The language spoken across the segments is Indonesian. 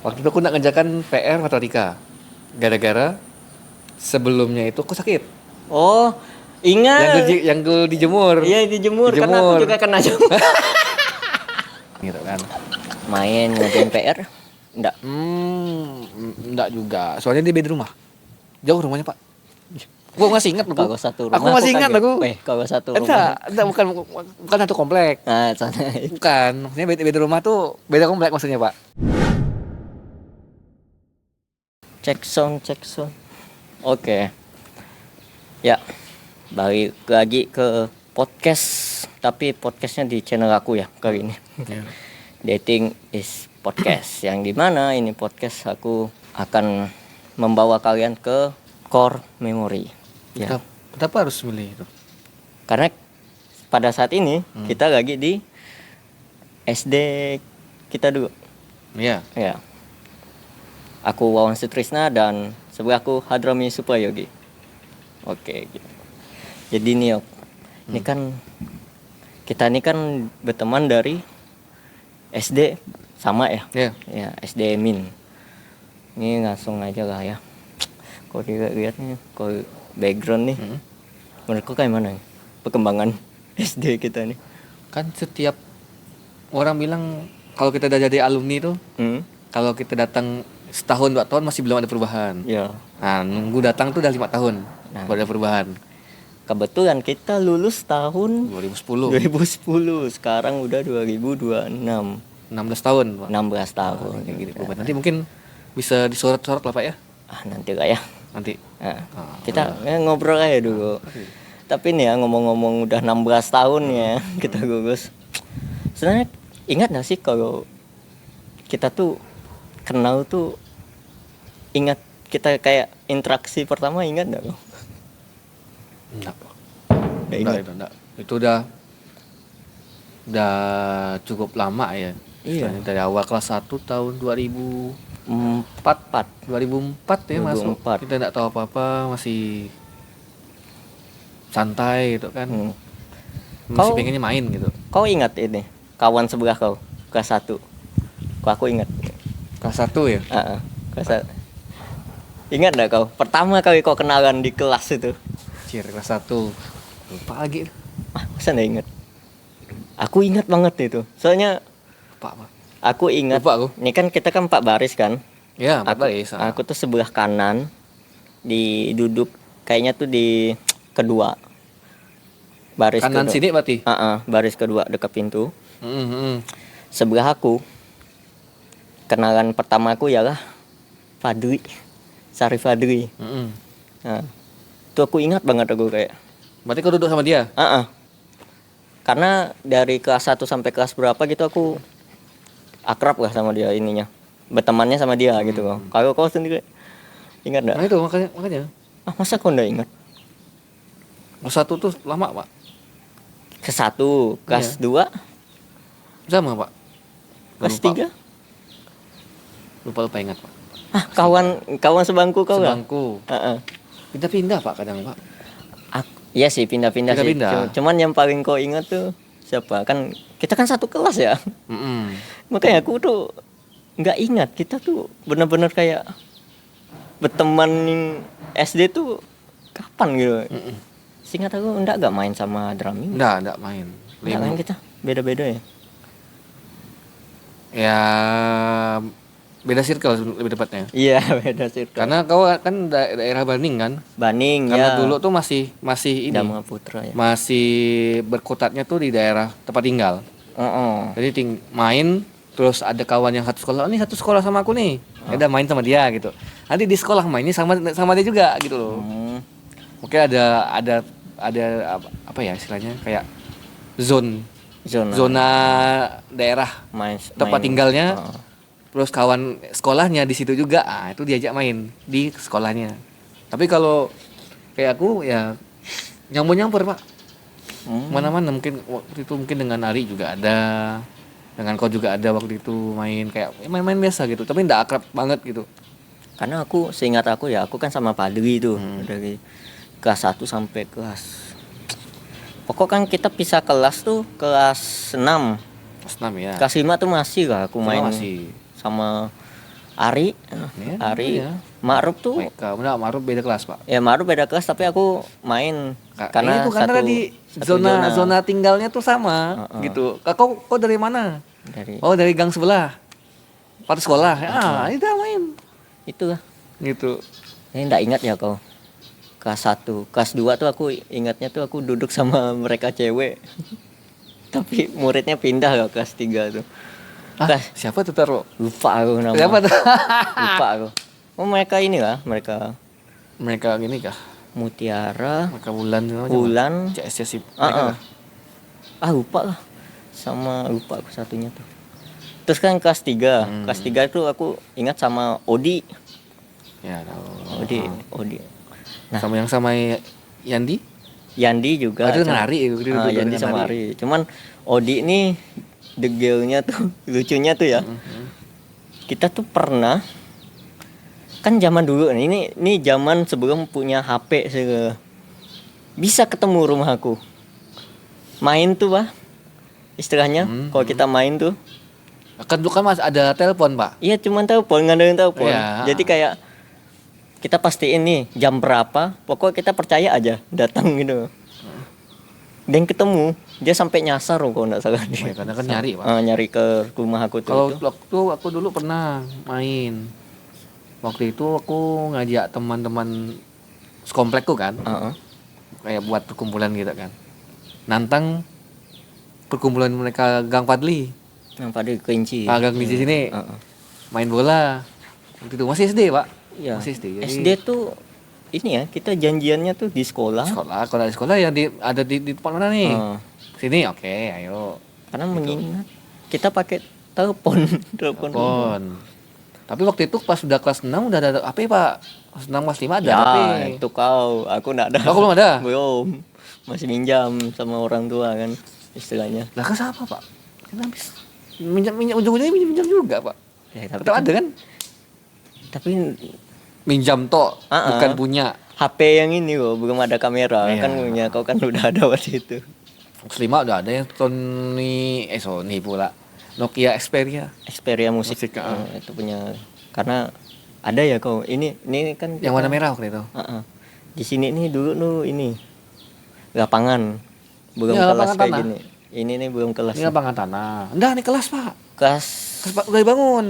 Waktu itu aku nak ngerjakan PR matematika. Gara-gara sebelumnya itu aku sakit. Oh, ingat. Yang dulu dijemur. Iya, dijemur karena aku juga kena jamur. Gitu kan. Main ngerjain PR? Enggak. Enggak juga. Soalnya dia beda rumah. Jauh rumahnya, Pak. Gua masih ingat loh. Kalau satu rumah Aku masih ingat aku. Kalau satu rumah. Enggak, bukan satu komplek. Nah, sana. Bukan, maksudnya beda rumah tuh beda komplek maksudnya, Pak. Cek sound. Oke. Ya, balik lagi ke podcast, tapi podcastnya di channel aku ya kali ini. Yeah. Dating is podcast, yang dimana ini podcast aku akan membawa kalian ke core memory. Ya. Kenapa harus milih itu? Karena pada saat ini kita lagi di SD kita dulu. Iya. Ya. Aku Wawan Sutrisna dan sebelah aku Hadrami Suprayogi. Oke, gitu. Jadi nih, ini kan kita ini kan berteman dari SD sama ya. Iya. Ya, SD Min. Ini langsung aja lah ya. Kalau dilihat nih, kalau background nih, menurutku kayak mana nih perkembangan SD kita nih? Kan setiap orang bilang kalau kita udah jadi alumni tuh, kalau kita datang setahun 2 tahun masih belum ada perubahan. Ya. Nah, nunggu datang tuh udah 5 tahun baru ada perubahan. Kebetulan kita lulus tahun 2010. Sekarang udah 2026. 16 tahun, Pak. 16 tahun. Gitu. Nanti mungkin bisa disorot-sorot lah, Pak ya. Nanti lah ya. Nanti. Nah, kita ngobrol aja dulu. Tapi nih ya, ngomong-ngomong udah 16 tahun ya kita lulus. Sebenarnya ingat gak sih kalau kita tuh kenal tuh, ingat kita kayak interaksi pertama, ingat gak lo? Enggak. Enggak. Itu udah cukup lama ya. Iya. Dari awal kelas 1 tahun 2004 ya masuk. Kita enggak tahu apa-apa, masih santai gitu kan. Masih pengennya main gitu. Kau ingat ini kawan sebelah kau kelas 1? Kau aku ingat. Kelas 1 ya? Kelas 1. Ingat enggak kau? Pertama kali kau kenalan di kelas itu. Kelas 1. Lupa lagi. Masa enggak ingat? Aku ingat banget itu. Soalnya lupa, Pak. Aku ingat. Lupa aku. Ini kan kita kan 4 baris kan? Ya, 4 baris. Aku tuh sebelah kanan, duduk kayaknya tuh di kedua. Baris kanan kedua. Sini berarti? Baris kedua dekat pintu. Sebelah aku, kenalan pertama aku ialah Fadli, Sarif Fadli. Nah, itu aku ingat banget aku kayak. Berarti kau duduk sama dia? Karena dari kelas 1 sampai kelas berapa gitu aku akrab lah sama dia ininya. Bertemannya sama dia gitu loh. Kalau kau sendiri ingat enggak? Nah itu makanya. Masa kau enggak ingat? Kelas 1 tuh lama, Pak. Kelas 1, kelas 2 sama, Pak. Kelas 3? Lupa ingat, Pak. Kawan sebangku kau lah? Sebangku. Pindah-pindah, Pak, kadang, Pak. Iya sih, pindah-pindah sih. Cuman yang paling kau ingat tuh siapa? Kan kita kan satu kelas ya. Makanya aku tuh nggak ingat kita tuh benar-benar kayak berteman SD tuh kapan gitu. Seingat aku enggak main sama Drami. Enggak main. Enggak main kita. Beda-beda ya. Ya beda circle lebih tepatnya. Iya, beda circle. Karena kau kan daerah Baning kan? Baning. Karena dulu tuh masih ini. Dharma Putra ya. Masih berkutatnya tuh di daerah tempat tinggal. Jadi main terus ada kawan yang satu sekolah, ini satu sekolah sama aku nih. Ada main sama dia gitu. Nanti di sekolah mainnya sama dia juga gitu loh. Mungkin ada apa ya istilahnya kayak zona daerah tempat tinggalnya. Terus kawan sekolahnya di situ juga, itu diajak main di sekolahnya. Tapi kalau kayak aku ya nyampur Pak. Mana-mana mungkin waktu itu dengan Ari juga ada, dengan kau juga ada waktu itu main kayak main-main biasa gitu, tapi enggak akrab banget gitu. Karena aku seingat aku ya, aku kan sama Padri itu dari kelas 1 sampai kelas. Pokok kan kita pisah kelas tuh kelas 6. Kelas 6 ya. Kelas 5 tuh masih lah aku main masih sama Ari, Ya, Ari, iya. Ma'ruf tuh. Ma'ruf beda kelas, Pak. Ya Ma'ruf beda kelas tapi aku main karena itu karena di zona tinggalnya tuh sama gitu. Kau dari mana? Dari gang sebelah. Pada sekolah. Itu main. Itu lah. Gitu. Ini enggak ingat ya kau. Kelas 1, kelas 2 tuh aku ingatnya tuh aku duduk sama mereka cewek. Tapi muridnya pindah ke kelas 3 tuh. Siapa tuh Taro? Lupa aku nama. Siapa tuh? Lupa aku. Oh mereka ini lah, mereka gini kah? Mutiara, mereka Bulan, CS sip. Lupa lah. Sama lupa aku satunya tuh. Terus kan kelas 3. Kelas 3 itu aku ingat sama Odi. Ya, tahu. Odi. Nah, sama Yandi? Yandi juga. Itu dengan Ari. Yandi sama Ari. Cuman Odi ini degilnya tuh lucunya tuh ya. Kita tuh pernah kan zaman dulu ini zaman sebelum punya HP bisa ketemu rumah aku. Main tuh, Pak. Istilahnya kalau kita main tuh kan dulu kan Mas ada telepon, Pak. Iya, cuman telepon, ngandelin telepon. Ya. Jadi kayak kita pastiin nih jam berapa, pokoknya kita percaya aja datang gitu. Dan ketemu, dia sampai nyasar kalau enggak salah dia. Karena kan nyari, Pak. Nyari ke rumah aku tuh. Kalau waktu aku dulu pernah main. Waktu itu aku ngajak teman-teman sekomplekku kan. Kayak buat perkumpulan gitu kan. Nantang perkumpulan mereka Gang Padli. Gang Padli Kerinci. Gang Kerinci sini. Main bola. Waktu itu masih SD, Pak. Iya. Masih SD. Jadi SD tuh ini ya, kita janjiannya tuh di sekolah. Kalau di sekolah ya ada di tempat mana nih? Sini, oke, ayo. Karena mengingat kita pakai telepon. Tapi waktu itu pas sudah kelas 6 udah ada HP, Pak. Kelas 6 kelas 5 ada ya, HP. Itu aku enggak ada. Belum ada? Belum. Masih minjam sama orang tua kan istilahnya. Lah kan siapa, Pak? Kan habis minjam ujung-ujungnya minjam juga, Pak. Ya, tetap ada kan? Tapi minjam tok, bukan punya. HP yang ini loh, belum ada kamera. Kan punya kau kan udah ada waktu itu. Kelas 5 udah ada yang Sony pula. Nokia Xperia musik. Itu punya karena ada ya kau ini kan yang warna merah waktu itu. Di sini nih dulu ini lapangan belum kelas kayak tanah. Gini. Ini nih belum kelas. Ini lapangan tanah. Enggak, ini kelas, Pak. Kelas udah dibangun.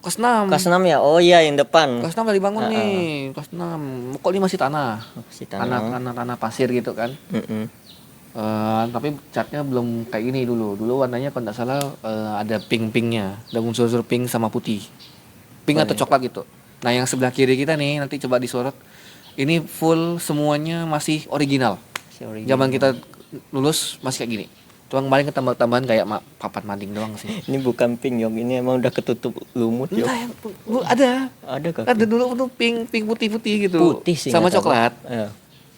Kelas 6. Kelas 6 ya? Oh iya, yang depan. Kelas 6 udah dibangun nih. Kelas 6. Kok ini masih tanah? Tanah pasir gitu kan. Tapi catnya belum kayak gini dulu. Dulu warnanya kalau nggak salah ada pink-pinknya, ada unsur-unsur pink sama putih, pink atau coklat gitu. Nah yang sebelah kiri kita nih nanti coba disorot. Ini full semuanya masih original. Zaman kita lulus masih kayak gini. Tuang paling ketambah-tambahan kayak papan mading doang sih. Ini bukan pink Yong, ini emang udah ketutup lumut Yong. Ada kah? Ada dulu tuh pink putih-putih gitu. Putih sih. Sama coklat.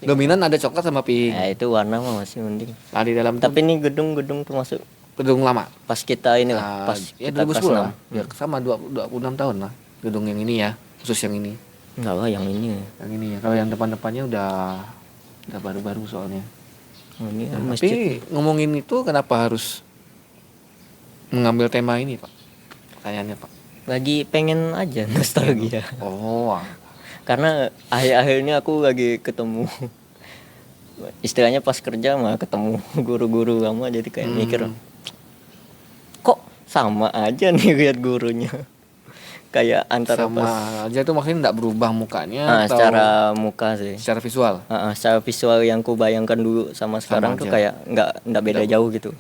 Dominan ada coklat sama pink. Itu warna mah masih mending. Nah, di dalam tapi ini gedung termasuk gedung lama. Pas kita ini lah, pas ya kita 2010 lah. Ya sama 26 tahun lah. Gedung yang ini ya, khusus yang ini. Enggak lah yang ini. Yang ini ya. Kalau yang depan-depannya udah baru-baru soalnya. Ini tapi ngomongin itu kenapa harus mengambil tema ini, Pak? Pertanyaannya, Pak. Lagi pengen aja nostalgia. Karena akhir-akhir ini aku lagi ketemu istilahnya pas kerja mah ketemu guru-guru lama jadi kayak mikir kok sama aja nih lihat gurunya. Kayak antara sama aja itu maksudnya enggak berubah mukanya atau secara muka sih. Secara visual. Secara visual yang ku bayangkan dulu sama sekarang tuh kayak enggak beda jauh gitu.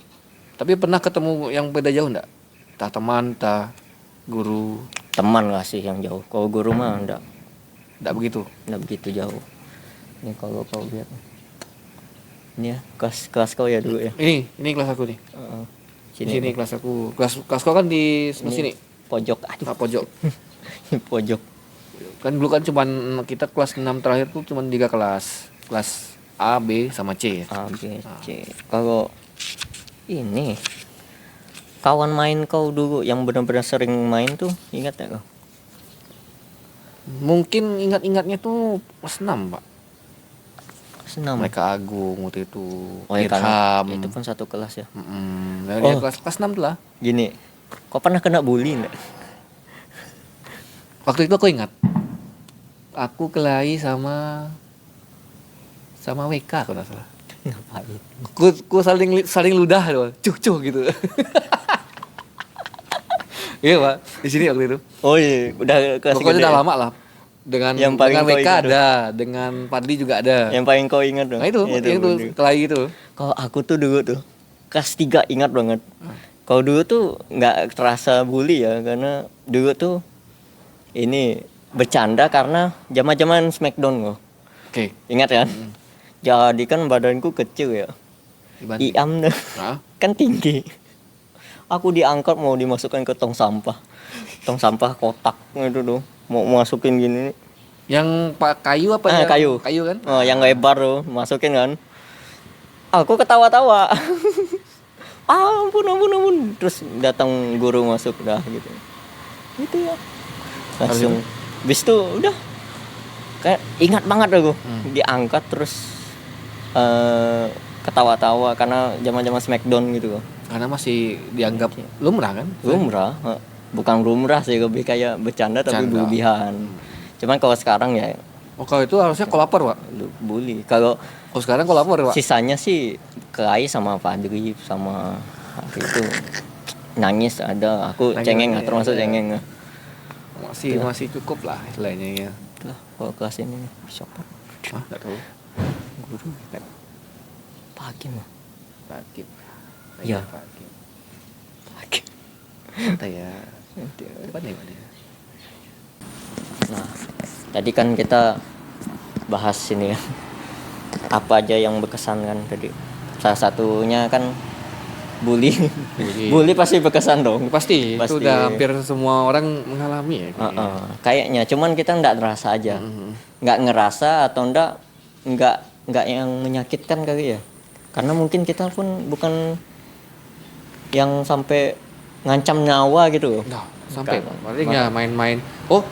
Tapi pernah ketemu yang beda jauh enggak? Entah teman, entah guru. Teman lah sih yang jauh. Kalau guru mah enggak begitu jauh. Ini kalau kau lihat ini ya kelas kau ya dulu ya. Ini kelas aku nih. Sini kelas aku. Kelas kau kan di sebelah sini. Pojok. Pojok. Pojok. Kan dulu kan cuman kita kelas 6 terakhir tuh cuman 3 kelas. Kelas A, B sama C. A, B, C. Kalau ini kawan main kau dulu yang benar-benar sering main tuh ingat ya kau? Mungkin ingat-ingatnya tuh kelas 6, Pak. Kelas 6. Mereka Agung waktu itu. Irham. Itu pun satu kelas ya. Kelas 6 tuh lah. Gini, kau pernah kena bully enggak? Waktu itu aku ingat. Aku kelahi sama WK kalau nggak salah. Ngapain? Ku saling ludah doang. Cuh gitu. Iya Pak, di sini waktu itu. Oh iya, udah kelas Pokoknya gede. udah lama lah. Dengan Yang paling dengan kau WK ingat ada, dengan Padli juga ada. Yang paling kau ingat dong. Nah itu kelahi itu. Kalau aku tuh dulu tuh kelas 3 ingat banget. Kalau dulu tuh nggak terasa bully ya, karena dulu tuh ini bercanda karena zaman-zaman Smackdown kok. Oke. Ingat kan? Jadi kan badanku kecil ya. Iam dah. Kan tinggi. Aku diangkat mau dimasukkan ke tong sampah kotak itu tuh, mau masukin gini. Yang Pak kayu apa ya? Kayu kan? Oh, yang lebar tuh masukin kan. Aku ketawa-tawa. ampun. Terus datang guru masuk dah gitu. Itu ya. Langsung. Bis itu udah. Kayak ingat banget aku. Diangkat terus ketawa-tawa karena zaman-zaman Smackdown gitu kok. Karena masih dianggap lumrah kan? Lumrah. Bukan lumrah sih, lebih kayak bercanda tapi berlebihan. Cuman kalau sekarang ya kalau itu harusnya kolapor, Pak. Bully. Kalau sekarang kolapor, Pak. Sisanya sih kelahi sama Fadri sama itu nangis ada. Aku cengeng termasuk cengeng. Masih cukup lah istilahnya ya. Lah, kalau kelas ini siapa? Enggak tahu. Guru Pagi mah. Pagi. Ya. Pagi. Ya. Depan ya, Pak. Nah, tadi kan kita bahas ini ya. Apa aja yang berkesan kan tadi. Salah satunya kan bully. Bully pasti berkesan dong. Pasti. Itu udah hampir semua orang mengalami ya. Kayaknya cuman kita enggak terasa aja. Enggak ngerasa atau enggak yang menyakitkan kali ya. Karena mungkin kita pun bukan yang sampai ngancam nyawa gitu. Nah, sampai paling ya main-main. Oh,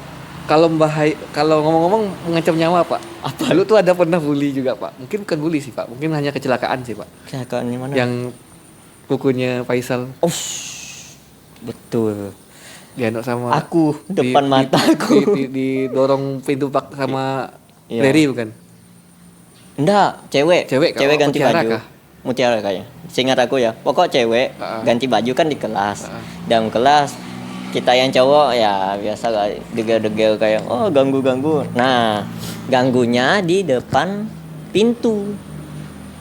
kalau ngomong-ngomong mengancam nyawa, Pak. Apa? Dulu tuh ada pernah bully juga, Pak. Mungkin bukan bully sih, Pak. Mungkin hanya kecelakaan sih, Pak. Kecelakaan yang mana? Yang kukunya Faisal. Oh, betul. Diandok sama aku depan mataku. Didorong pintu pak sama Larry bukan? Enggak, cewek ganti baju. Kah? Mutiara kayaknya. Seingat aku ya. Pokok cewek ganti baju kan di kelas. Dalam kelas kita yang cowok ya biasa lah degel-degel kayak ganggu. Nah, ganggunya di depan pintu.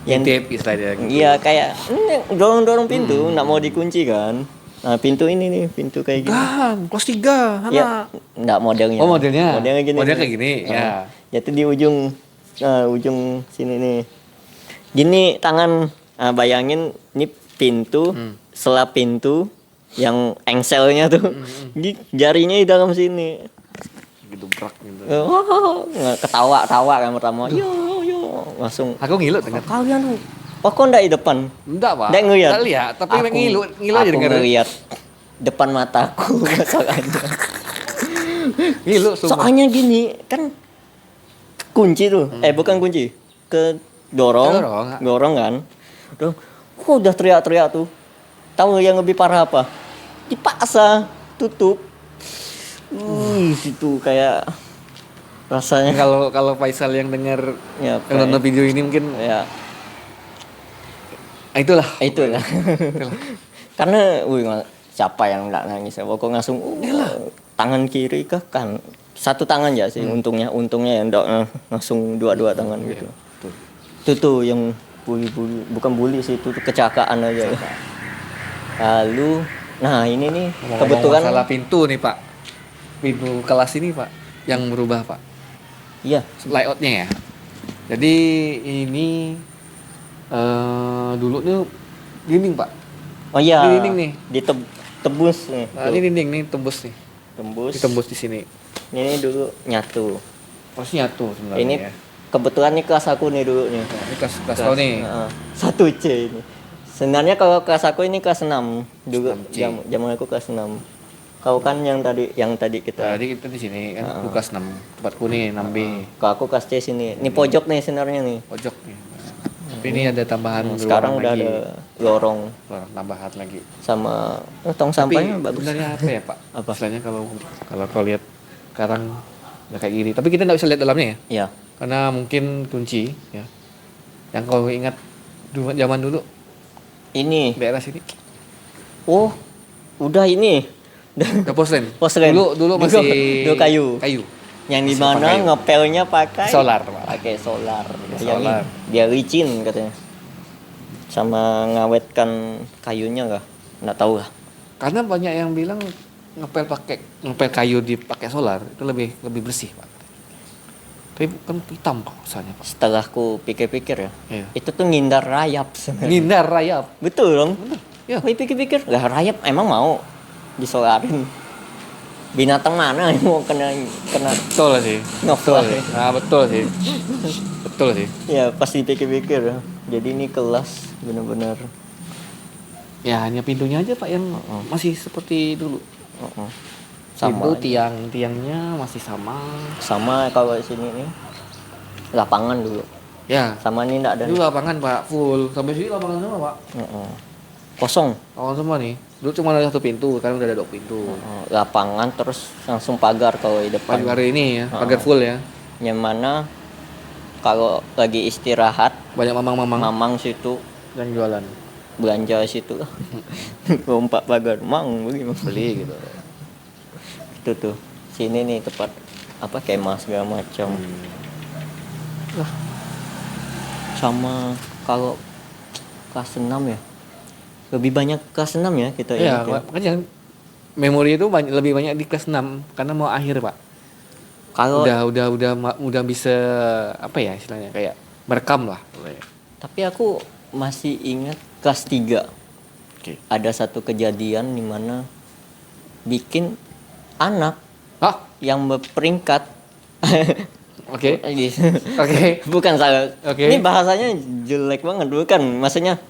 Yang istilahnya gitu. Iya, kayak dorong pintu, enggak mau dikunci kan. Nah, pintu ini nih, pintu kayak gini. Kan, kelas 3, anak. Ya, enggak modelnya. Oh, modelnya. Modelnya gini. Modelnya kayak gini, ya. Jadi di ujung sini nih. Gini tangan, bayangin ini pintu, selap pintu yang engselnya tuh, jarinya di dalam sini. Gedubrak gitu. Ketawa kan pertama. Yo, langsung. Aku ngilu dengar. Kalian tuh, kok enggak di depan? Enggak, Pak. Enggak ngeliat. Enggak lihat, tapi ngilu aja dengar. Aku ngeliat depan mataku masalahnya. Ngilu sumpah. Soalnya gini, kan kunci tuh. Bukan kunci. Dorong kan. Udah, udah teriak-teriak tuh. Tahu yang lebih parah apa? Dipaksa tutup. Itu kayak rasanya kalau Faisal yang dengar nonton video ini mungkin ya itulah. Karena siapa yang enggak nangis ya? Pokok langsung tangan kiri ke kan. Satu tangan ya sih untungnya ya enggak langsung dua tangan gitu. Itu tuh yang bully bukan bully sih, itu kecelakaan aja. Lalu nah ini nih kebetulan masalah pintu nih, Pak. Pintu kelas ini, Pak, yang berubah, Pak. Iya, layoutnya ya. Jadi ini dulu tuh dinding, Pak. Oh iya. Ini dinding nih. Ditebus nih. Nah, ini dinding nih tembus nih. Ditembus di sini. Ini dulu nyatu. Pasti nyatu sebenarnya. Ini ya. Kebetulan nih kelas aku nih dulu nih. Nah, ini kelas kau nih. 1C ini. Sebenarnya kalau kelas aku ini kelas 6 dulu. Zaman aku kelas 6. Kau kan yang tadi kita. Tadi kita di sini kan kelas 6. Tempatku nih 6B. Kalau aku kelas C sini. Ini pojok nih sebenarnya nih. Pojok nih. Tapi ini ada tambahan sekarang udah lagi. Ada lorong tambahan lagi. Sama tong sampahnya bagus. Sebenarnya apa ya, Pak? Apa? Istilahnya kalau kau lihat sekarang udah kayak gini. Tapi kita nggak bisa lihat dalamnya ya, Iya. karena mungkin kunci ya. Yang kau ingat dulu zaman dulu Ini. daerah sini, Oh, udah ini. udah porselen. Porselen. Dulu masih dulu kayu. Kayu. Yang di Masih mana pakai ngepelnya pakai solar, Pak. Pakai solar. Solar. Biar licin katanya. Sama ngawetkan kayunya nggak tahu lah. Karena banyak yang bilang ngepel kayu dipakai solar itu lebih bersih, Pak. Tapi kan hitam Pak misalnya, Pak. Setelah ku pikir-pikir ya, Iya. itu tuh ngindar rayap sebenarnya. Ngindar rayap. Betul dong. Ya. Aku pikir-pikir, lah rayap emang mau disolarin. Binatang mana yang mau kena Betul sih. Novel. Betul sih. Betul sih. Ya pasti pikir-pikir ya. Jadi ini kelas benar-benar. Ya hanya pintunya aja Pak yang masih seperti dulu. Sama Pintu tiangnya masih sama. Sama kalau di sini nih lapangan dulu. Ya. Sama ini enggak ada. Dulu lapangan Pak full. Sampai sini lapangan semua Pak. Kosong. Lapangan semua nih. Dulu cuma ada 1 pintu, sekarang udah ada 2 pintu. Lapangan terus langsung pagar kalau di depan. Pagar ini ya, pagar full ya. Yang mana kalau lagi istirahat Banyak mamang-mamang mamang situ yang jualan. belanja situ lompat pagar mang bagaimana Beli gitu. itu tuh sini nih tempat apa kemah segala macam. Sama kalau kelas 6 ya lebih banyak kelas 6 ya kita Iya, ingat ya. makanya memori itu lebih banyak di kelas 6 karena mau akhir, Pak. Kalau Udah bisa apa ya istilahnya kayak merekam lah. tapi aku masih ingat kelas 3. Oke. Ada satu kejadian di mana bikin anak Hah? yang berperingkat Oke. Oke. bukan salah. Oke. Ini bahasanya jelek banget bukan. Maksudnya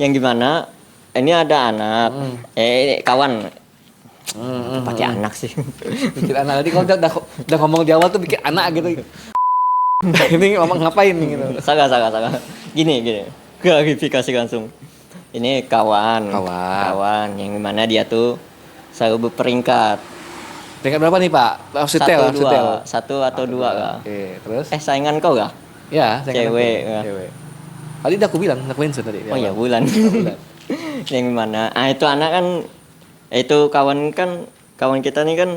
yang gimana? Ini ada anak, kawan. Pakai anak sih. Bikin anak tadi kalau udah ngomong di awal tuh bikin anak gitu. Ini ngomong ngapain nih gitu. Salah. Gini. Klarifikasi langsung. Ini kawan yang gimana dia tuh selalu berperingkat. Peringkat berapa nih, Pak? Setel. Satu atau dua lah. Oke, terus? Saingan kau lah? Ya, Cewek. Cewek. Tadi udah aku bilang, aku mention tadi. Oh ya, bulan. Yang gimana? Itu anak kan itu kawan kita nih kan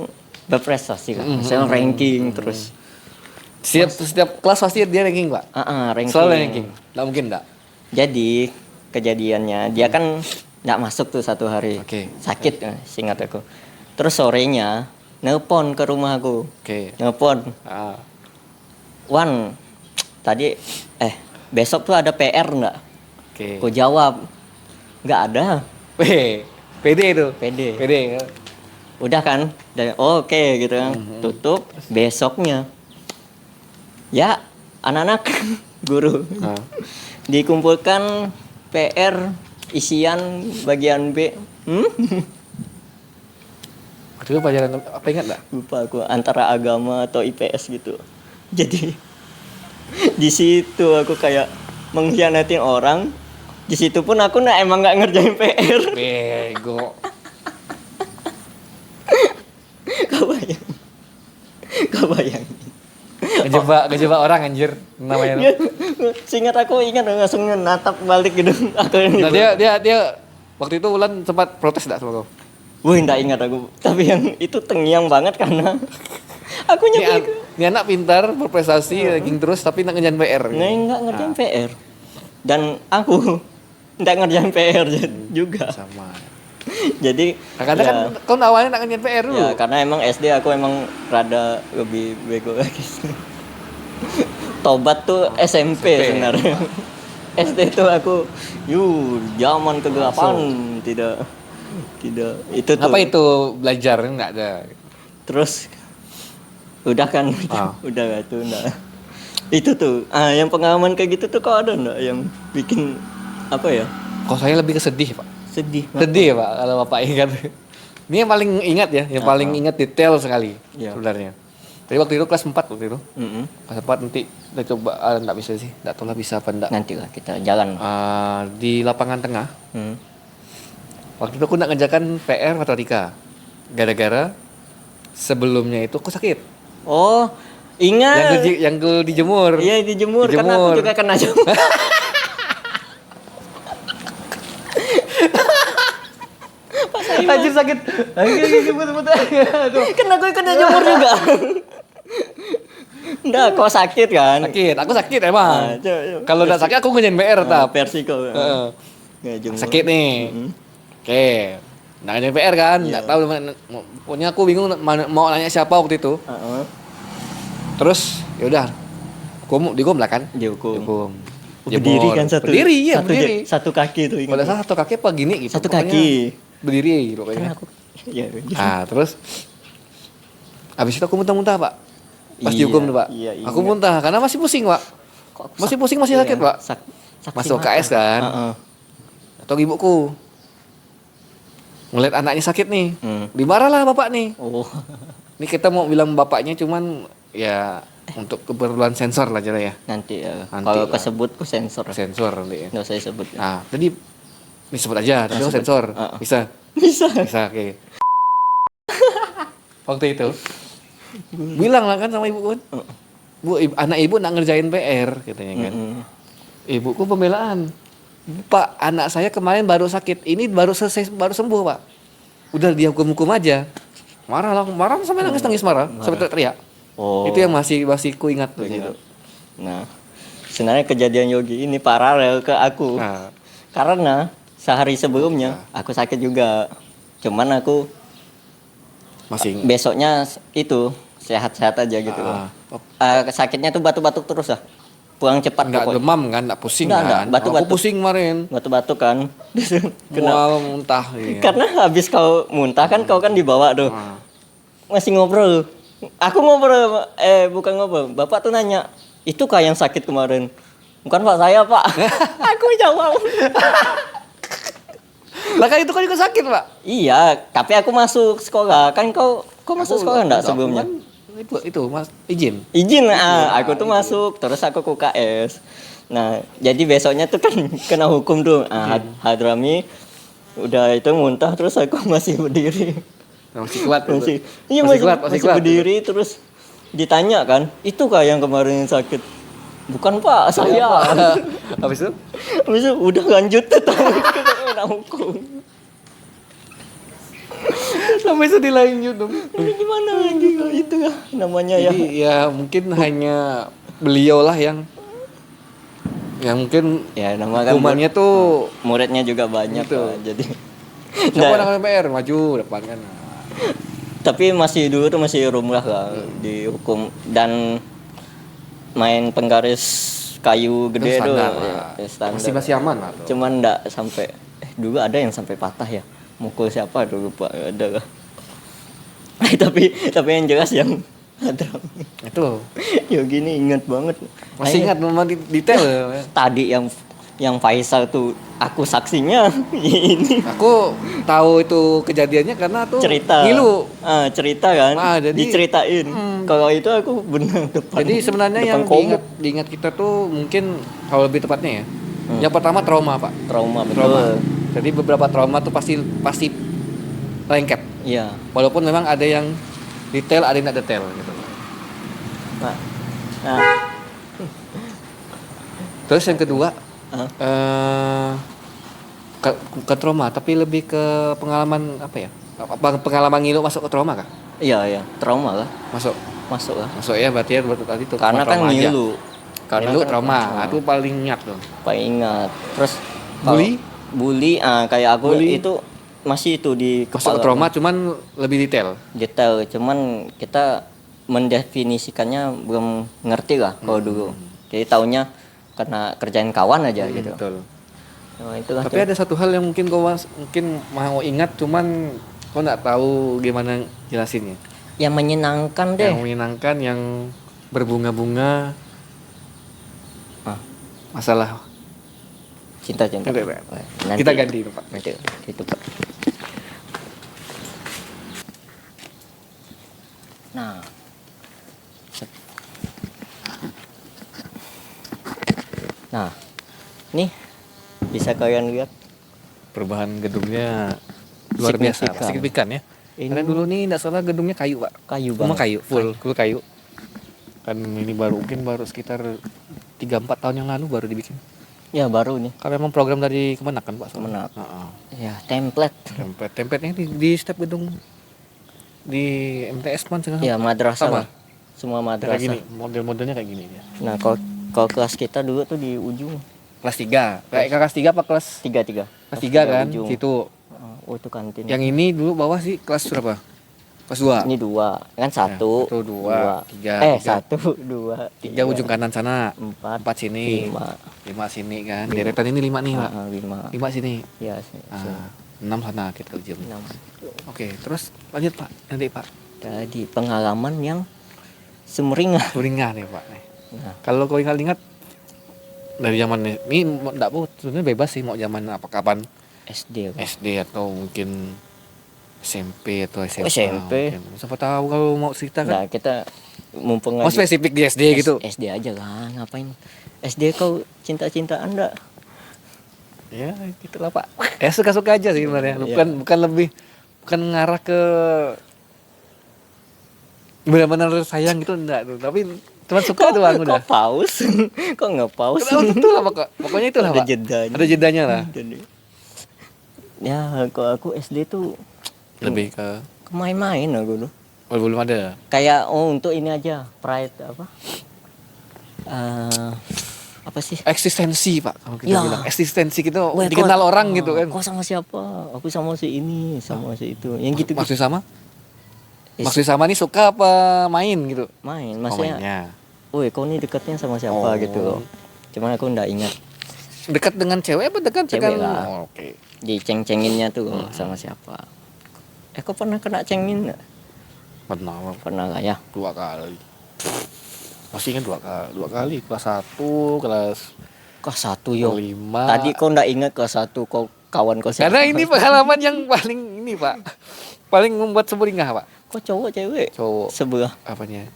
berprestasi kan. Misalnya ranking terus. Setiap kelas pasti dia ranking, Pak. Ranking. Selalu ranking. Enggak mungkin enggak. Jadi kejadiannya dia kan nggak masuk tuh satu hari. Oke. Sakit seingat aku. Terus sorenya nelpon ke rumah aku. Oke. Nelpon. Wan, tadi besok tuh ada PR nggak? Oke. Aku jawab nggak ada. PD itu. PD. Ya. Udah kan? Dan oke gitu kan. Tutup besoknya. Ya, anak-anak guru. Dikumpulkan PR isian bagian B. Itu pelajaran apa ingat enggak? Lupa aku antara agama atau IPS gitu. Jadi di situ aku kayak mengkhianatin orang. Di situ pun aku emang nggak ngerjain PR. Bego. Kau bayang. Ngejebak orang anjir namanya. Seingat aku ingat langsung natap balik gitu. Nah dia waktu itu Ulan sempat protes enggak sama kau? Wih, enggak ingat aku. Tapi yang itu terngiang banget karena aku nyebut. Ini anak pintar, berprestasi, ranking terus tapi enggak ngerjain PR. Enggak ngerjain PR. Dan aku enggak ngerjain PR juga. Sama. Jadi Karena kan kau awalnya enggak ngerjain PR dulu. Ya, karena emang SD aku emang rada lebih bego lagi. Tobat tuh SMP sebenarnya. SD tuh aku zaman kegelapan tidak itu tuh. Apa itu belajar enggak ada. Terus udah kan udah itu enggak. Itu tuh yang pengalaman kayak gitu tuh kok ada enggak yang bikin apa ya? Kok saya lebih ke sedih, Pak. Sedih Ya, Pak, kalau Bapak ingat. Ini yang paling ingat ya, yang paling ingat detail sekali sebenarnya. Tapi waktu itu kelas 4 waktu itu. Kelas 4 nanti kita coba enggak bisa sih, enggak tahu lah bisa apa enggak. Nanti lah kita jalan. Di lapangan tengah. Waktu itu aku nak ngerjakan PR matematika. Gara-gara sebelumnya itu aku sakit. Oh, ingat. Yang dijemur. Iya, dijemur. Karena aku juga kena jamur. Anjir sakit. Kena gue kena jamur juga. Nggak, kok sakit kan? Sakit, aku sakit emang. Kalau udah sakit aku ngerjain PR tap. Persiko. Sakit nih. Oke. Nah, ngerjain PR kan, nggak tahu pokoknya aku bingung mau nanya siapa waktu itu. Terus ya udah. Dihukum lah kan? Dihukum. Jemur. Berdiri kan satu. Berdiri, iya berdiri. Satu kaki tuh. Pada saat satu kaki apa gini gitu. Satu pokoknya kaki. Berdiri pokoknya. Iya. Ah, terus habis itu aku muntah-muntah, Pak. Pas Iya, dihukum tuh, Pak. iya, Aku muntah karena masih pusing, Pak. Masih pusing, masih sakit, Pak. Masuk KS kan. Atau ibuku ngeliat anaknya sakit nih. Dimarah lah bapak nih. Oh. Ini kita mau bilang bapaknya cuman ya untuk keperluan sensor lah aja ya. Nanti Nanti kalau lah. kesebut ku sensor. Sensor nanti ya. Nggak usah disebut. Nah, jadi ini sebut aja, tapi sebut. sensor. Bisa. Bisa, oke. Waktu itu bilang lah kan sama ibu kan. Bu, anak ibu nak ngerjain PR katanya kan. Ibuku pembelaan. Pak, anak saya kemarin baru sakit. Ini baru baru sembuh, Pak. Udah dia hukum aja. Marah sampai nangis marah. Sampai teriak. Oh. Itu yang masih ku ingat tuh gitu. Nah, sebenarnya kejadian Yogi ini paralel ke aku. Nah. Karena sehari sebelumnya aku sakit juga. Cuman aku Masih besoknya itu sehat-sehat aja gitu. Sakitnya tuh batuk-batuk terus lah. Pulang cepat nggak pokoknya. demam kan, nggak pusing Nggak, kan. batuk-batuk. Aku pusing kemarin. Batuk-batuk kan. Mual muntah. Iya. Karena habis kau muntah kan kau kan dibawa tuh. Masih ngobrol. Aku ngobrol, bukan ngobrol. Bapak tuh nanya, itu kah yang sakit kemarin? Bukan Pak, saya Pak. Aku jawab. Lah kan itu kan juga sakit, Pak. Iya, tapi aku masuk sekolah. Kan kau masuk sekolah enggak sebelumnya? Kan, itu Mas izin. Izin, aku tuh masuk, terus aku ke UKS. Nah, jadi besoknya tuh kan kena hukum tuh. Hadrami udah itu muntah, terus aku masih berdiri. Masih kuat. Iya, masih kuat berdiri gitu. Terus ditanya kan, itu kah yang kemarin sakit? Bukan Pak, saya. Habis itu Udah lanjut tuh kena hukum. sampai sedih lanjut dong. Ini gimana lagi itu ya namanya ya. Jadi ya mungkin hanya beliau lah yang mungkin Ya nama kan hukumannya tuh muridnya juga banyak gitu. kan, jadi siapa anak PR maju depan kan. tapi masih dulu tuh masih rumlah lah dihukum dan main penggaris kayu gede tuh standar. Masih aman lah tuh. Cuman enggak sampai dulu ada yang sampai patah ya. Mukul siapa dulu Pak, ada lah. tapi yang jelas yang Hadrami. Itu Yogi ini ingat banget. masih ingat memang detail. Tadi yang Faisal tuh aku saksinya ini. Aku tahu itu kejadiannya karena tuh Cerita. ngilu. Cerita kan. Jadi diceritain. Kalau itu aku benar depan. Jadi sebenarnya yang diingat kita tuh mungkin kalau lebih tepatnya ya. Yang pertama trauma, Pak. Trauma betul. Jadi beberapa trauma tuh pasti lengket. Iya. Walaupun memang ada yang detail, ada yang tidak detail gitu. Nah. Terus yang kedua ke trauma, tapi lebih ke pengalaman apa ya? Pengalaman ngilu masuk ke trauma kah? Iya, trauma lah. Masuk lah. Masuk ya berarti ya tadi tuh. Karena kan ngilu. Karena ngilu trauma. Itu paling ingat tuh. Paling ingat. Terus bully kayak aku itu masih itu di kepala. Masuk ke trauma cuman lebih detail, cuman kita mendefinisikannya belum ngerti lah kalau dulu. Jadi taunya karena kerjain kawan aja gitu. Betul. Nah, itulah. Tapi ada satu hal yang mungkin kau mau ingat cuman kau nggak tahu gimana jelasinnya. Yang menyenangkan deh. Yang menyenangkan, yang berbunga-bunga. Masalah cinta. Nanti, kita ganti itu, Pak. Nanti itu, Pak. Nah, nih bisa kalian lihat perubahan gedungnya luar biasa, signifikan ya. Karena dulu nih enggak salah gedungnya kayu, Pak. Kayu Rumah banget. kayu, full kayu. Kan ini mungkin baru sekitar 3-4 tahun yang lalu baru dibikin. Ya baru nih. Karena memang program dari Kemenak kan, Pak? Kemenak. Heeh. Ya template. Template-nya di setiap gedung di MTS kan Ya madrasah sama. lah. Semua Kayak madrasah. gini, model-modelnya kayak gini ya. Nah kalau kelas kita dulu tuh di ujung Kelas 3. Kayak kelas 3 apa kelas 3. kelas 3 kan? Ujung. Situ. Oh itu kantin. Yang ini dulu bawah sih kelas berapa? Kelas 2. Ini 2 kan 1 1 2 3. 1 2 3 ujung kanan sana. 4 4 sini. 5 sini kan. Deretan ini 5 nih, Pak. 5. 5 sini. Ya, 6 sana kita ujian. 6. Oke, terus lanjut, Pak. Nanti, Pak. Tadi pengalaman yang sumringah. Sumringah nih, Pak. Nah, Kalau kau ingat dari zaman ini enggak sebenarnya bebas sih mau zaman apa kapan. SD kan? SD atau mungkin SMP atau SMA. SMP. Mungkin. Siapa tahu kalau mau cerita kan. Nah, kita mumpung Oh, spesifik di SD gitu. SD aja kan, ngapain? SD kau cinta-cintaan enggak? Ya, gitulah, Pak. Ya suka-suka aja sih sebenarnya. Bukan lebih bukan ngarah ke benar-benar sayang gitu enggak tuh. Tapi cuma suka doang udah. Kok pause? Kok nggak pause? Itulah pokoknya itulah, Ada Pak. jedanya. Ada jedanya lah. Ya, kalau aku SD tuh Lebih ke main-main aku tuh. belum ada. Kayak untuk ini aja, pride apa? Apa sih? Eksistensi, Pak. Kalau kita Ya. bilang eksistensi gitu Weh, dikenal kau- orang gitu kan. Kau sama siapa? Aku sama si ini, sama si itu. Yang gitu. Maksud sama? Maksud sama nih suka apa main gitu? Main, Oh, maksudnya. mainnya. Woi, kau nih dekatnya sama siapa Oh. gitu loh. Cuman aku nggak ingat. Dekat dengan cewek apa dekat Cewek dengan lah. Oh, oke. Diceng-cenginnya tuh sama siapa. Kau pernah kena cengin nggak? Pernah Pernah lah ya. 2 kali. Masih ingat 2 kali. Kelas 1, kelas Kelas 1 yo. 5. Tadi kau nggak ingat kelas 1 kau kawan kau siapa? Karena ini pengalaman yang paling ini, Pak. Paling membuat sumringah, Pak. Kau cowok cewek? Cowok Sebelah. apanya?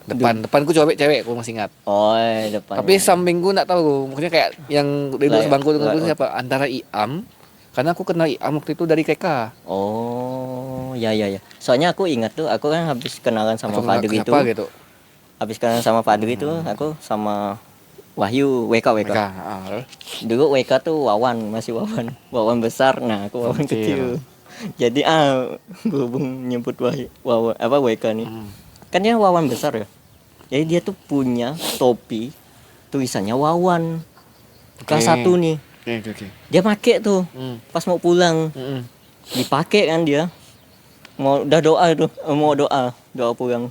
Depanku cewek, aku masih ingat. Oh, depan. Tapi sampingku enggak tahu. Maksudnya kayak yang duduk Lah, sebangku dengan lah, aku siapa? Antara Iam. Karena aku kenal Iam waktu itu dari TK. Oh, ya. Soalnya aku ingat tuh, aku kan habis kenalan sama Atau enggak Fadli itu. siapa gitu. Habis kenalan sama Fadli itu, aku sama Wahyu WK. TK. Ah. Dulu WK tuh Wawan, masih Wawan. Wawan besar, nah aku Wawan kecil. Jadi berhubung nyebut Wawan apa WK nih. Kan dia Wawan besar ya. Jadi dia tuh punya topi tulisannya Wawan. Kelas 1 nih. Oke. Dia pakai tuh pas mau pulang. Dipakai kan dia. Mau udah doa tuh, mau doa pulang.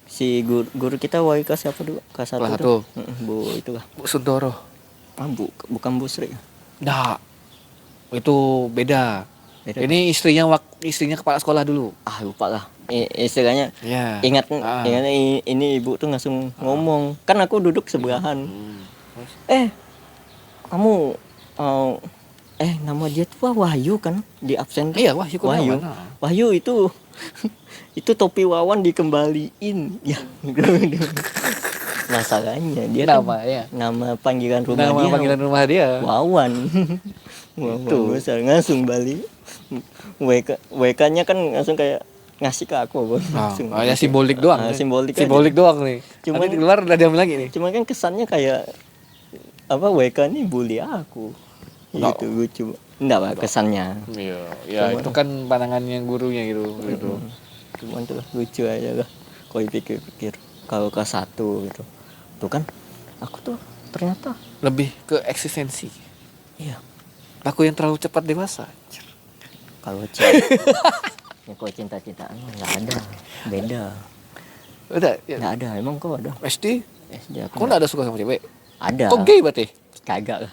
Si guru kita WK siapa dulu? Kelas 1 Kelas tuh. 1. Bu itu lah. Bu Sundoro. Bukan Bu Sri. Nah, itu beda. Beda. Ini istrinya kepala sekolah dulu. Lupa lah. Istilahnya Ya. ingat ini ibu tuh langsung ngomong. Kan aku duduk sebelahan. Kamu nama dia tuh Wahyu kan di absen tuh. Iya, Wahyu Kurniawan. Wahyu itu itu topi Wawan dikembaliin. Ya. Masalahnya dia Nama ya. nama panggilan rumah Nama dia. panggilan rumah dia. Wawan. Wawan besar langsung balik. WK-nya kan langsung kayak ngasih ke aku langsung. Ya simbolik doang. Simbolik doang nih. Cuman Nanti di luar udah diambil lagi nih. Cuman kan kesannya kayak apa WK nih bully aku. Gitu lucu. Enggak Pak kesannya. Iya, ya itu kan pandangannya gurunya gitu. Cuman tuh lucu aja lah. Kau pikir-pikir kalau kelas 1 gitu. Tuh kan aku tuh ternyata Lebih ke eksistensi. iya. Aku yang terlalu cepat dewasa. Kalau cewek ya kalau cinta-cintaan nggak ada, beda. Udah, ya. Nggak ada, emang kau ada? SD? SD aku Kok enggak ada suka sama cewek? ada. Kok gay berarti? Kagak lah.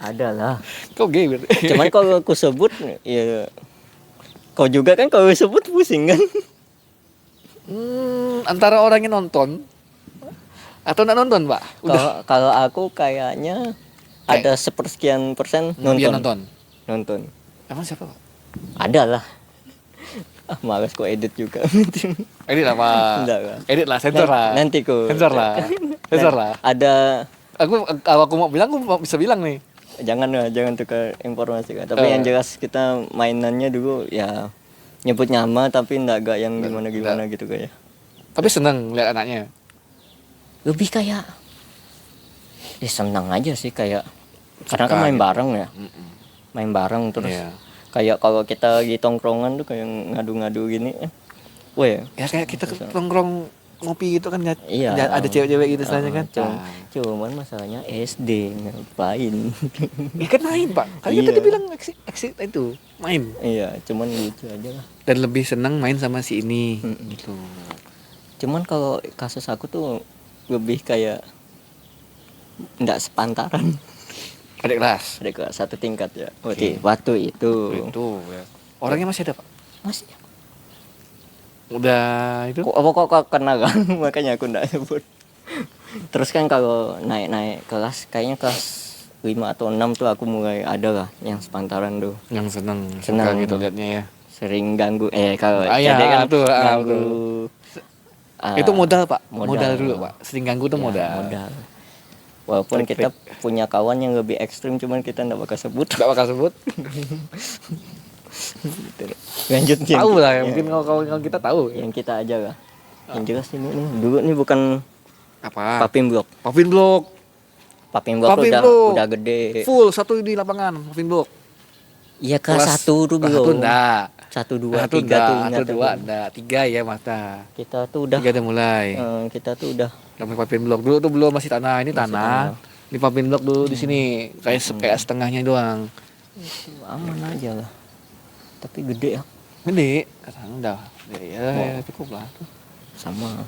Ada lah. Kok gay berarti? Cuman kalau aku sebut ya kau juga kan kalau sebut pusing kan? Antara orang yang nonton atau enggak nonton, Pak? Kalau aku kayaknya ada sepersekian persen Dia nonton. nonton. Emang siapa, Pak? Ada lah. Malas kok edit juga. Edit apa? Enggak lah. Edit lah, sensor lah. Nanti kok. Sensor lah. Sensor lah. Ada Aku mau bilang, aku bisa bilang nih. jangan tukar informasi kan. Tapi yang jelas kita mainannya dulu ya nyebut nama tapi enggak yang gimana gitu kayak. Tapi seneng lihat anaknya. Lebih kayak senang aja sih kayak karena kan main bareng ya. Main bareng terus kayak kalau kita lagi tongkrongan tuh kayak ngadu-ngadu gini. Weh, ya kayak kita nongkrong ngopi gitu kan ada cewek-cewek gitu istilahnya kan. Cuman masalahnya SD ngapain? Ya kan main pak. Kan kita dibilang exit itu main. Iya, cuman lucu aja lah. Dan lebih senang main sama si ini. Gitu. Cuman kalau kasus aku tuh lebih kayak nggak sepantaran. Adik kelas satu tingkat ya. Waktu itu. Ya. Orangnya masih ada pak? Masih. Udah itu kok kena kan makanya aku nggak sebut. Terus kan kalau naik kelas kayaknya kelas 5 atau 6 tuh aku mulai ada lah yang sepantaran tuh yang seneng gitu liatnya ya, sering ganggu kalau kan tuh ganggu itu modal pak, modal dulu pak, sering ganggu tuh modal. Walaupun kita punya kawan yang lebih ekstrim cuman kita nggak bakal sebut lanjut tahu lah mungkin kalau kita tahu yang kita aja lah yang jelas ini dulu nih bukan apa Papin Blok udah gede full satu di lapangan Papin Blok. Iya kelas 1 tuh belum 1, 2, 3 tuh 3 ya mata kita tuh udah 3 udah mulai kita tuh udah sampai Papin Blok dulu tuh belum masih tanah ini tanah di Papin Blok dulu di sini kayak setengahnya doang aman aja lah. Tapi gede sekarang udah ya cukup lah tuh sama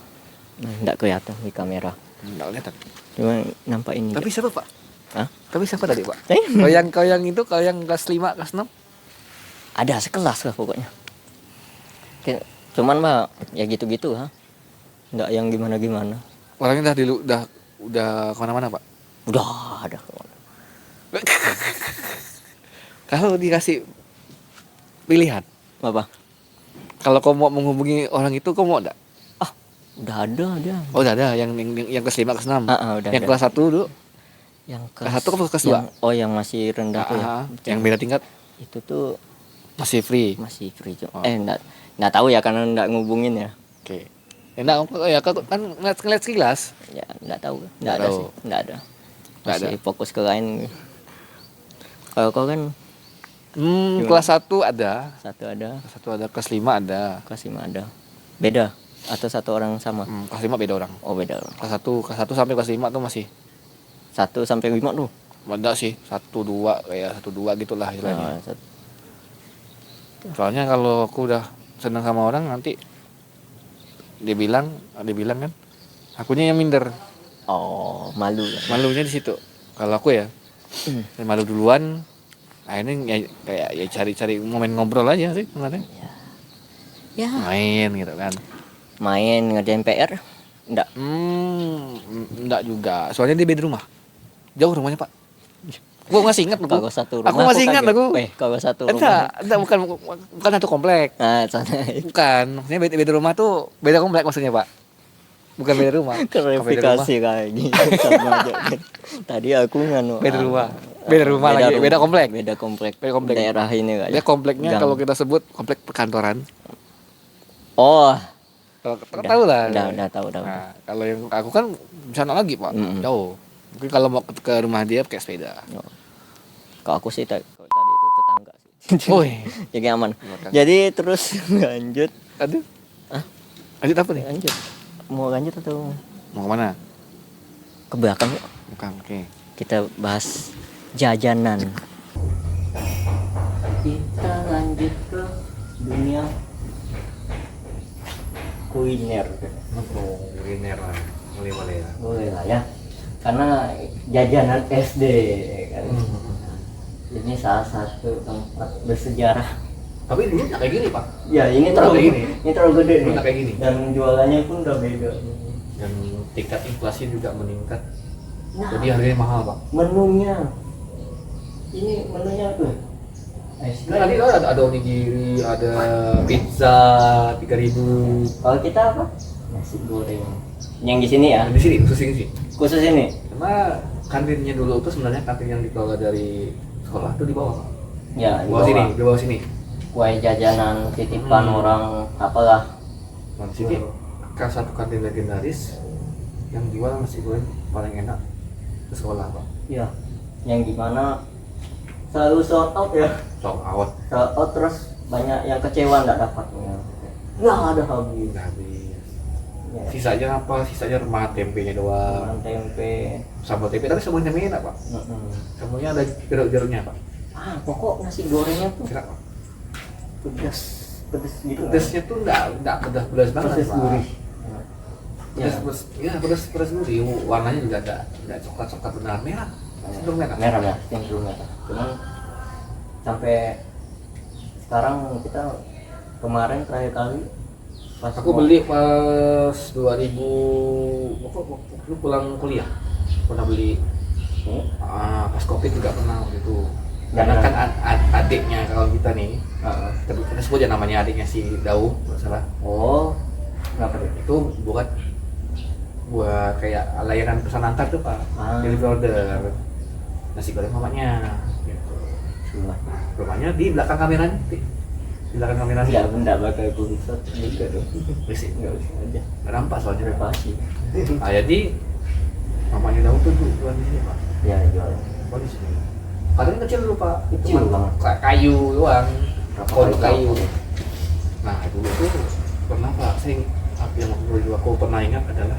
nggak kelihatan di kamera nggak kelihatan cuma nampak ini tapi siapa pak? Hah? Tapi siapa tadi pak? Kau yang itu kau yang kelas 5 kelas 6 ada sekelas lah pokoknya cuman mah ya gitu-gitu nggak yang gimana orangnya udah kemana-mana pak? Udah ada kemana. Kalau dikasih pilihan apa? Kalau kau mau menghubungi orang itu kau mau enggak? Udah ada aja. Oh, udah ada yang kelas 5 kelas 6. Udah yang ada. Kelas 1 dulu. Yang kelas 1 ke kelas 2. Yang masih rendah tuh ya. Yang beda tingkat itu tuh masih free. Enggak tahu ya karena enggak ngubungin ya. Oke. Ya kan ngeliat sekilas. Ya enggak tahu. Enggak ada sih. Enggak ada. Masih fokus ke lain. Kalau kau kan kelas 1 ada. Kelas 1 ada, kelas 5 ada. Kelas 5 ada. Beda atau satu orang sama? Kelas 5 beda orang. Oh, beda orang. Kelas 1 sampai kelas 5 tuh masih 1 sampai 5 tuh. Beda sih, 1 2 kayak 1 2 gitulah istilahnya. Soalnya kalau aku udah senang sama orang nanti dia bilang kan akunya yang minder. Oh, malu. Malunya di situ. Kalau aku ya malu duluan. Akhirnya kayak cari-cari momen ngobrol aja sih sebenarnya. Ya. Main gitu kan. Main ngerjain PR? Enggak. Enggak juga. Soalnya dia beda rumah. Jauh rumahnya, Pak. Gua masih ingat aku. Kalau satu rumah. Aku masih ingat aku. Kalau satu rumah. Enggak, bukan satu komplek. Bukan. Maksudnya beda rumah tuh beda komplek maksudnya, Pak. Bukan beda rumah. Klarifikasi kayak gitu sama aja. Tadi aku nganu. Beda rumah lagi, beda komplek. Beda komplek. Daerah ini kayak. Dia kompleknya kalau kita sebut komplek perkantoran. Oh. Tahu lah. Udah tahu. Nah, kalau yang aku kan di sana lagi, Pak. Jauh. Mungkin kalau mau ke rumah dia pakai sepeda. Kalau aku sih tadi itu tetangga sih. Woi, jadi aman. Jadi terus lanjut. Aduh. Lanjut apa nih? Lanjut. Mau lanjut atau mau kemana? Ke belakang yuk. Oke. Kita bahas jajanan. Kita lanjut ke dunia kuliner. Kuliner lah. Boleh lah ya. Karena jajanan SD kan. Ini salah satu tempat bersejarah. Tapi dulu kayak gini, Pak. Ya, ini terlalu gede nih. Kayak gini. Dan jualannya pun udah beda. Dan tingkat inflasi juga meningkat. Jadi harganya mahal, Pak. Menunya. Ini menunya tuh. Nah, tadi ada onigiri, ada pizza 3.000. Kalau kita apa? Nasi goreng. Yang di sini ya? Di sini, khusus ini sih. Khusus ini. Karena kantinnya dulu tuh sebenarnya kantin yang dikelola dari sekolah tuh di bawah. Ya, Di bawah sini, di bawah sini. Kue jajanan titipan orang apalah. Nah, di sini kan satu kantin legendaris yang jual nasi goreng paling enak ke sekolah, Pak. Ya, yang gimana selalu sold out ya. Sold out. Sold out terus banyak yang kecewa nggak dapatnya. Nggak ada habis. Udah habis. Ya. Sisanya apa? Sisanya remah tempenya doang. Tempe. Sambal tempe, tapi sambal tempe enak, Pak. Sambalnya ada jeruk-jeruknya, Pak. Pokok nasi gorengnya tuh Enak, Pak. pedas gitu. Pedesnya tuh enggak pedas banget, Pedas Pak. gurih. Pedas gurih. Warnanya juga enggak coklat benar, merah. Cenderung merah. Merah. Cuman sampai sekarang kita kemarin terakhir kali pas Aku beli pas 2000 waktu pulang kuliah. Pernah beli. Pas Covid juga pernah waktu itu. Karena kan adiknya kalau kita nih, kita sebut aja namanya adiknya si Dau, nggak salah. Oh, kenapa Itu buat kayak layanan pesan antar tuh, Pak. Delivery order nasi goreng mamanya. Gitu. Rumahnya di belakang kameranya. Di belakang kameranya. Ya, benda bakal kulisat juga dong. Berisik. Nggak usah aja. Nggak nampak soalnya. Privasi. Jadi mamanya Dau tuh jualan di sini, Pak. Ya, jual. Oh, di sini. Padahal kecil dulu, Pak. Kecil banget. Kayu doang. Pondok kayu. kayu. Nah, dulu tuh pernah, Pak, yang waktu dulu aku pernah ingat adalah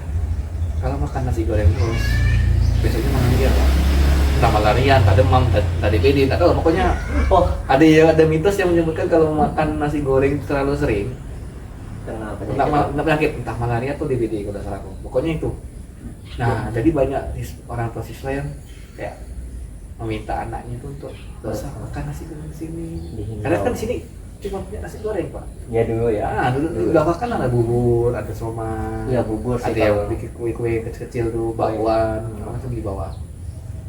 kalau makan nasi goreng terus besoknya malaria, Pak. Entah malaria, entah demam, entah DBD, tak tahu. Pokoknya ada mitos yang menyebutkan kalau makan nasi goreng terlalu sering Kena kena penyakit, entah malaria atau DBD kalau salah aku. Pokoknya itu. Nah, jadi banyak orang tua siswa yang kayak meminta anaknya itu untuk dosa makan nasi goreng di sini. Karena kan di sini cuma punya nasi goreng, Pak. Ya dulu ya. Nah, dulu bahkan ada bubur, ada somai. Iya, bubur ada sih yang kalau- bikin kue-kue kecil-kecil tuh, bakwan, orang tuh di bawah.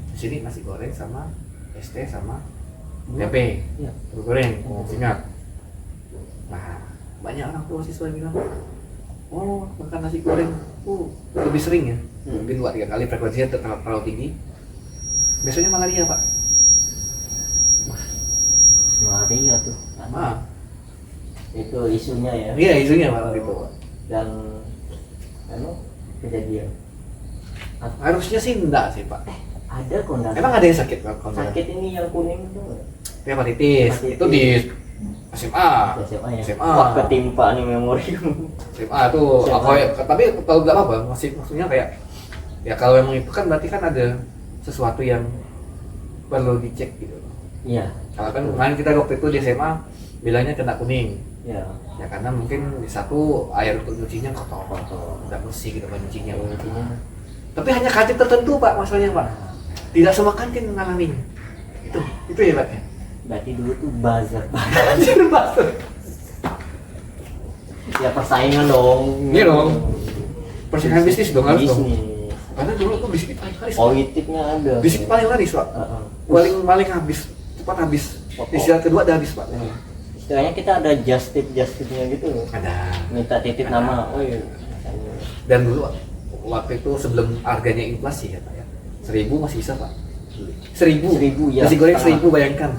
Di sini nasi goreng sama es teh sama tempe. Iya. Telur goreng, ingat. Nah, banyak orang tua siswa yang bilang, oh makan nasi goreng, lebih sering ya. Mungkin 2-3 kali frekuensinya terlalu tinggi. Biasanya malaria, Pak. Maria tuh. Itu isunya ya. Iya, isunya Pak itu. Dan kejadian. Harusnya sih enggak sih, Pak. Ada kondangan. Emang ada yang sakit, Pak? Sakit ini yang kuning itu nggak? Hepatitis. Itu di SMA. SMA ya. SMA. Wah, ketimpa nih memori. SMA tuh. Tapi kalau nggak apa-apa, maksudnya kayak ya kalau emang itu kan berarti kan ada sesuatu yang perlu dicek gitu. Iya. Kalau kan kemarin kita waktu itu di SMA bilangnya kena kuning. Iya. Ya karena mungkin di satu air untuk nyucinya kotor, nggak bersih gitu kan nyucinya. Tapi hanya kantin tertentu, Pak, masalahnya, Pak. Tidak semua kantin mengalami itu ya, Pak. Berarti dulu tuh bazar. Bazar. Ya persaingan dong. Iya dong. Persaingan bisnis dong harus dong. Bisnis. Karena dulu tuh bisnis paling laris. Politiknya ada. Bisnis paling laris, Pak. Paling habis, cepat habis. Istilah kedua udah habis, Pak. Istilahnya kita ada just tipnya gitu loh. Ada. Minta titip nama. Oh iya. Dan dulu waktu itu sebelum harganya inflasi ya, Pak ya. 1.000 masih bisa, Pak. 1.000 ya. Nasi goreng 1.000, bayangkan.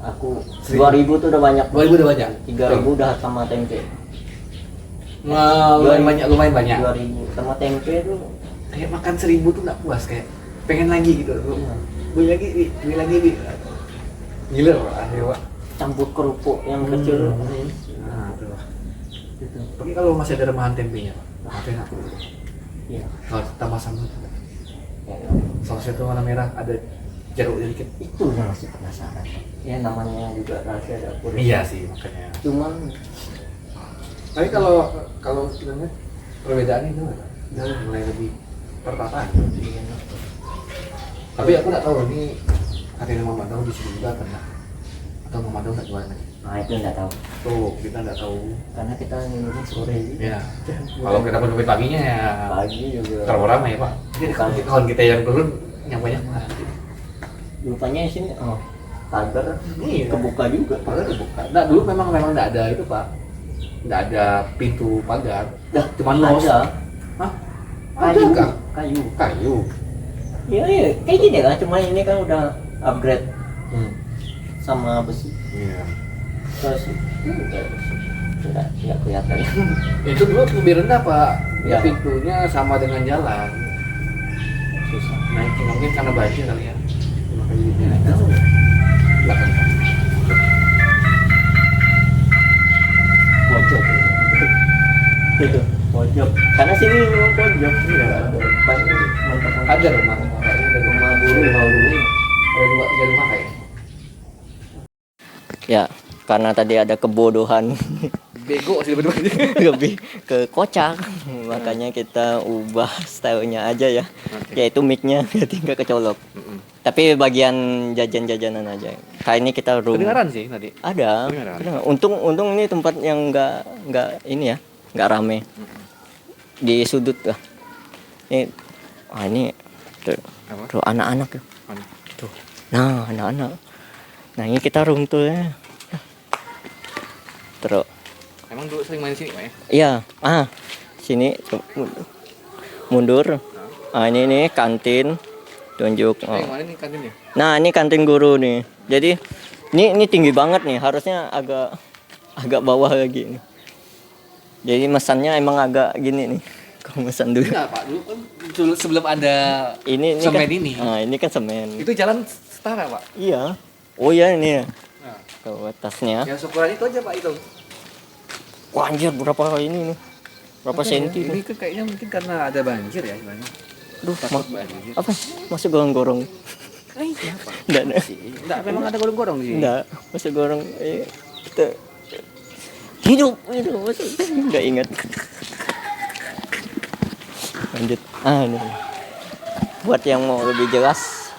Aku 2.000 tuh udah banyak. 2.000 udah banyak. 3.000 udah sama tempe. Lumayan banyak. 2.000 sama tempe tuh Kayak makan 1.000 tuh nggak puas, kayak pengen lagi gitu. Beli lagi, Bi. Gila, Pak. Akhirnya, Pak. campur kerupuk yang kecil. Nah, tuh. Gitu. Tapi kalau masih ada remahan tempenya, Pak. Apa enak? Iya. Kalau tambah sambal. Sausnya tuh warna merah, ada jeruk sedikit. Itu yang masih penasaran. Ya namanya juga rahasia dapur. Iya sih, makanya. Cuman Tapi kalau sebenarnya perbedaannya itu udah mulai lebih tertata. Tapi aku nggak tahu ini katanya Mama Dau di sini juga kena atau Mama Dau nggak jualan lagi. nah itu nggak tahu. Tuh kita nggak tahu. Karena kita minumnya sore gitu. Ya. Kalau kita menutup paginya ya Pagi juga. terlalu ramai ya, Pak. Jadi kawan kita yang turun yang banyak mati. Rupanya di sini pagar Iya. kebuka juga. Pagar kebuka. Nah dulu memang nggak ada itu, Pak. Nggak ada pintu pagar. Dah, Cuman los. ada. Hah? Kayu. Ada kah? Kayu. Kayu. Iya, kayak gini lah, cuma ini kan udah upgrade sama besi. Iya. Terus nggak kelihatan. Itu dulu lebih rendah Pak. Ya. Pintunya sama dengan jalan. Susah. Naiknya mungkin karena banjir kali ya. Makanya jadi naik ke belakang. Pojok. Itu pojok. Karena sini memang pojok. Iya. Ada rumah. Ada rumah guru. Ada rumah kayak. Ya, karena tadi ada kebodohan Bego sih bener-bener. lebih ke kocak, makanya kita ubah stylenya aja ya. Yaitu mic-nya tinggal kecolok. Tapi bagian jajan-jajanan aja. Kali ini kita Kedengaran sih tadi. Ada. Kedengaran. Untung ini tempat yang nggak ini ya, nggak rame. Di sudut lah. Ini tuh anak-anak ya. Tuh. Nah, anak-anak. Nah, ini kita room tour ya. Terus Emang dulu sering main sini Pak ya? iya, sini mundur. Ini kantin. Tunjuk. Yang mana nih kantinnya? Nah, ini kantin guru nih. Jadi ini tinggi banget nih, harusnya agak bawah lagi nih. Jadi mesannya emang agak gini nih. Kalau mesan dulu. Enggak Pak, dulu sebelum ada Ini semen kan, ini. Ini kan semen. Itu jalan setara Pak. Iya. Oh iya ini ya. Nah, Ke atasnya. yang ukuran itu aja Pak itu. Wah, anjir berapa ini nih? Berapa senti Ini nih? kan kayaknya mungkin karena ada banjir ya sebenarnya. Aduh, Takut banjir. apa? Masuk gorong-gorong. Iya Pak. Enggak. Enggak, memang ada gorong-gorong di sini. Enggak, masuk gorong. Kita hidup masuk. Enggak ingat. Lanjut. Ini. Buat yang mau lebih jelas.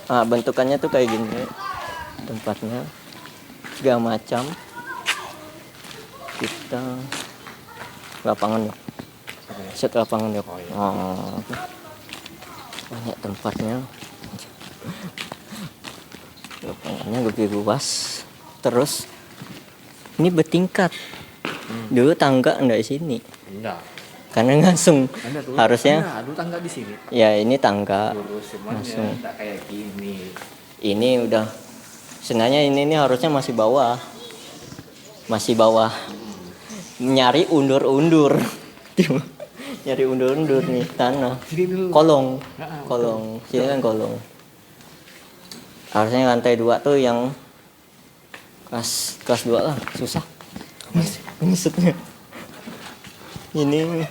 Bentukannya tuh kayak gini. Tempatnya segala macam. Kita lapangan yuk. Set lapangan yuk. Banyak tempatnya. Lapangannya lebih luas. Terus ini bertingkat. Dulu tangga enggak di sini. Enggak. Karena langsung Ada dulu. harusnya Ada tangga di sini. ya ini tangga. Lurus semuanya Langsung. enggak kayak gini. Ini udah sebenarnya ini harusnya masih bawah. Masih bawah. Nyari undur-undur. Nyari undur-undur nih tanah. Sini dulu. Kolong. Heeh, Kolong. Sini kan kolong. Harusnya lantai 2 tuh yang kelas 2 lah, susah. Maksudnya. Ini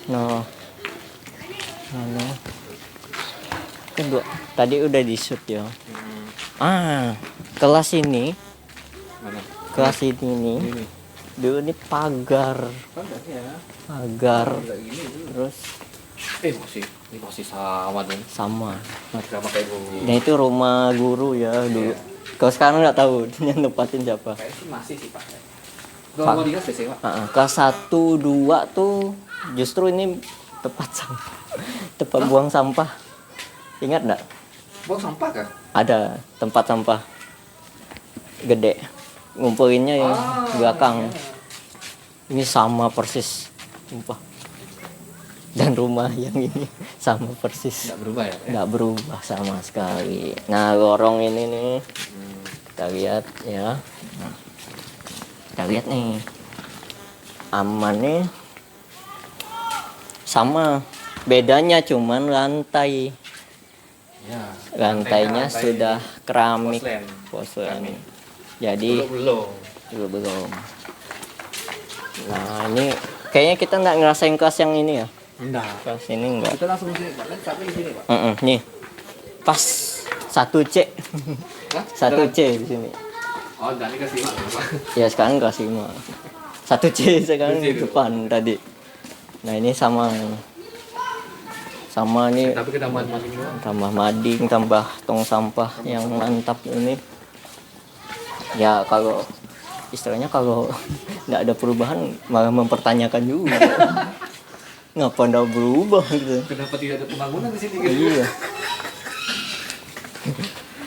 no. Kan tadi udah di shoot ya. Kelas ini. Mana? Kelas ini nih. Ini. Dulu ini pagar. Pagar. Terus Ini masih sama dong. sama. Sama kayak guru. Nah itu rumah guru ya dulu. Kalau sekarang nggak tahu yang nempatin siapa. Kayak sih masih sih Pak. Kalau mau digas biasanya Pak. Kelas 1, 2 tuh justru ini tempat sampah. Tempat buang sampah. Ingat nggak? Buang sampah kah? Ada tempat sampah gede. Ngumpulinnya yang belakang. Ini sama persis. Sumpah. Dan rumah yang ini sama persis. Enggak berubah ya? Nggak berubah sama sekali. Nah, lorong ini nih. Kita lihat ya. Kita lihat nih. Aman nih. Sama. Bedanya cuman lantai. Ya. Lantainya Lantai sudah keramik. Porselen. Jadi Belum. belum. Nah, ini kayaknya kita nggak ngerasain kelas yang ini ya. Enggak. Kelas ini enggak. Kita langsung sini Pak. Kan sampai di sini Pak. Nih. Pas 1C. Hah? 1C di sini. Oh, dan ini kasih Pak. Ya sekarang kelas 5. 1C sekarang di 1C depan tadi. Nah, ini sama nih Tapi kita mading doang. tambah mading, tambah tong sampah yang mantap ini. Ya kalau istilahnya kalau nggak ada perubahan malah mempertanyakan juga. Ngapa nggak berubah gitu? Kenapa tidak ada pembangunan di sini gitu? Iya.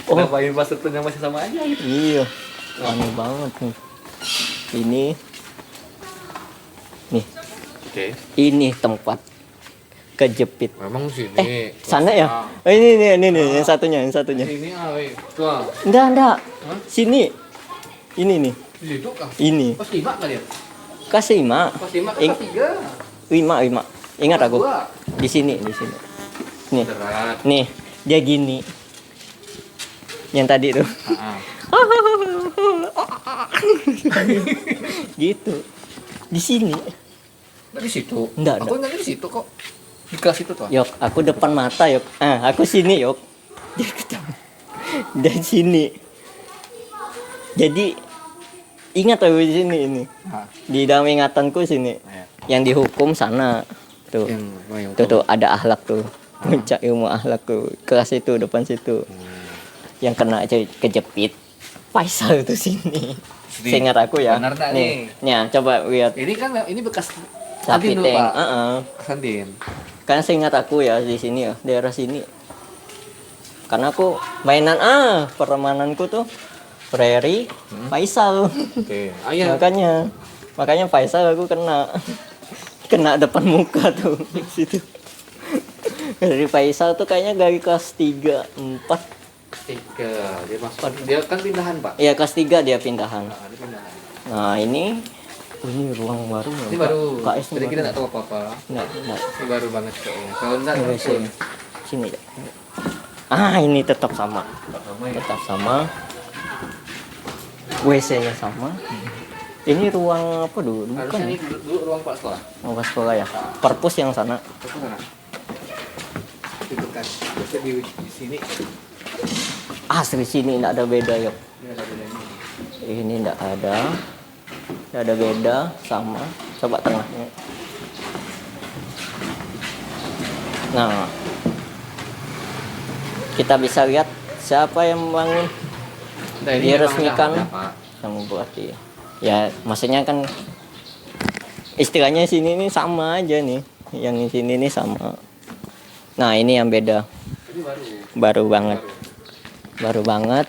Kenapa infrastrukturnya masih sama aja gitu? Iya. Aneh banget nih. Nih, Oke. ini tempat kejepit. Memang sini. Sana ya? Oh, ini yang satunya. Sini weh. Tuh. Enggak. Hah? Sini. Ini nih. Di situ kah? Ini. Pas 5 kali ya? Kelas 5. Pas 5 kan pas 3. 5. Ingat Pas aku. 2. Di sini. Nih. Berat. Nih, dia gini. Yang tadi tuh. Heeh. Gitu. Di sini. Di situ. Enggak. Aku ingatnya di situ kok. Di kelas itu tuh. Yok, aku depan mata, Yok. Aku sini, Yok. Dia ketemu. Dan sini. Jadi ingat aku di sini ini. Di dalam ingatanku sini. Yang dihukum sana. Tuh. Tuh ada akhlak tuh. Puncak ilmu akhlak tuh. Kelas itu depan situ. Yang kena kejepit. Faisal itu sini. Seingat aku ya. Benar tak nih? Nih, coba lihat. Ini kan ini bekas Sapi kantin dulu, tank. Pak. Kantin. Kan seingat aku ya di sini ya, daerah sini. Karena aku mainan permainanku tuh Prairie, Faisal. Oke. Makanya Faisal aku kena depan muka tuh di situ. Dari Faisal tuh kayaknya dari kelas 3, 4. 3. Dia kan pindahan, Pak. Iya, kelas 3 dia pindahan. Dia pindahan. Nah, ini ruang baru. Ini baru. KS Jadi kita enggak tahu apa-apa. Enggak. Ini baru banget kayaknya. Kalau enggak Sini. Ini tetap sama. Tetap sama. WC-nya sama. Ini ruang apa dulu? Bukan. Harusnya ini dulu ruang Pak sekolah. Ruang sekolah ya. Perpus yang sana. Itu mana? Itu kan. Terus di sini. Asli sini enggak ada beda, Yok. Ini ada bedanya. Ini enggak ada. Enggak ada beda, sama. Coba tengahnya. Nah. Kita bisa lihat siapa yang membangun. Nah, ini diresmikan sama berarti. Ya, maksudnya kan istilahnya sini ini sama aja nih. Yang di sini ini sama. Nah, ini yang beda. Ini Baru banget. Baru banget.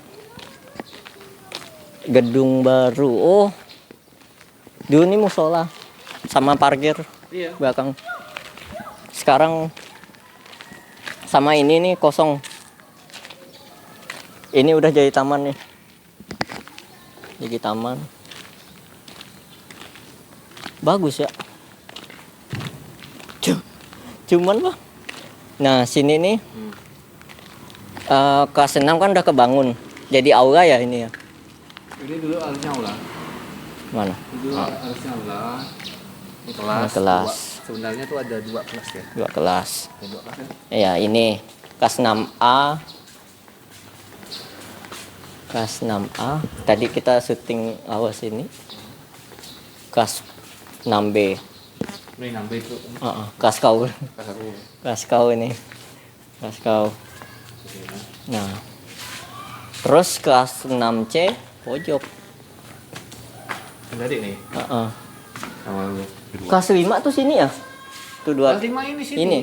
Gedung baru. Oh. Dulu ini musola sama parkir belakang. Sekarang sama ini nih kosong. Ini udah jadi taman nih. Jadi taman. Bagus ya. Cuman lah. Nah, sini nih. Kelas 6 kan udah kebangun. Jadi aula ya ini ya. Ini dulu harusnya aula. Mana? Dulu harusnya aula. Ini kelas. Kelas. Sebenarnya tuh ada 2 kelas ya. 2 kelas. Ada 2 kelas kan? Ya, ini kelas 6A. Kelas 6A. Tadi kita syuting awas ini. Kelas 6B. Ini nambah itu. Kelas kau. Kelas aku. Kelas kau ini. Kelas kau. Nah. Terus kelas 6C pojok. Tadi nih. Sama lu. Kelas 5 tuh sini ya? Tuh 2. Kelas 5 ini sini. Ini.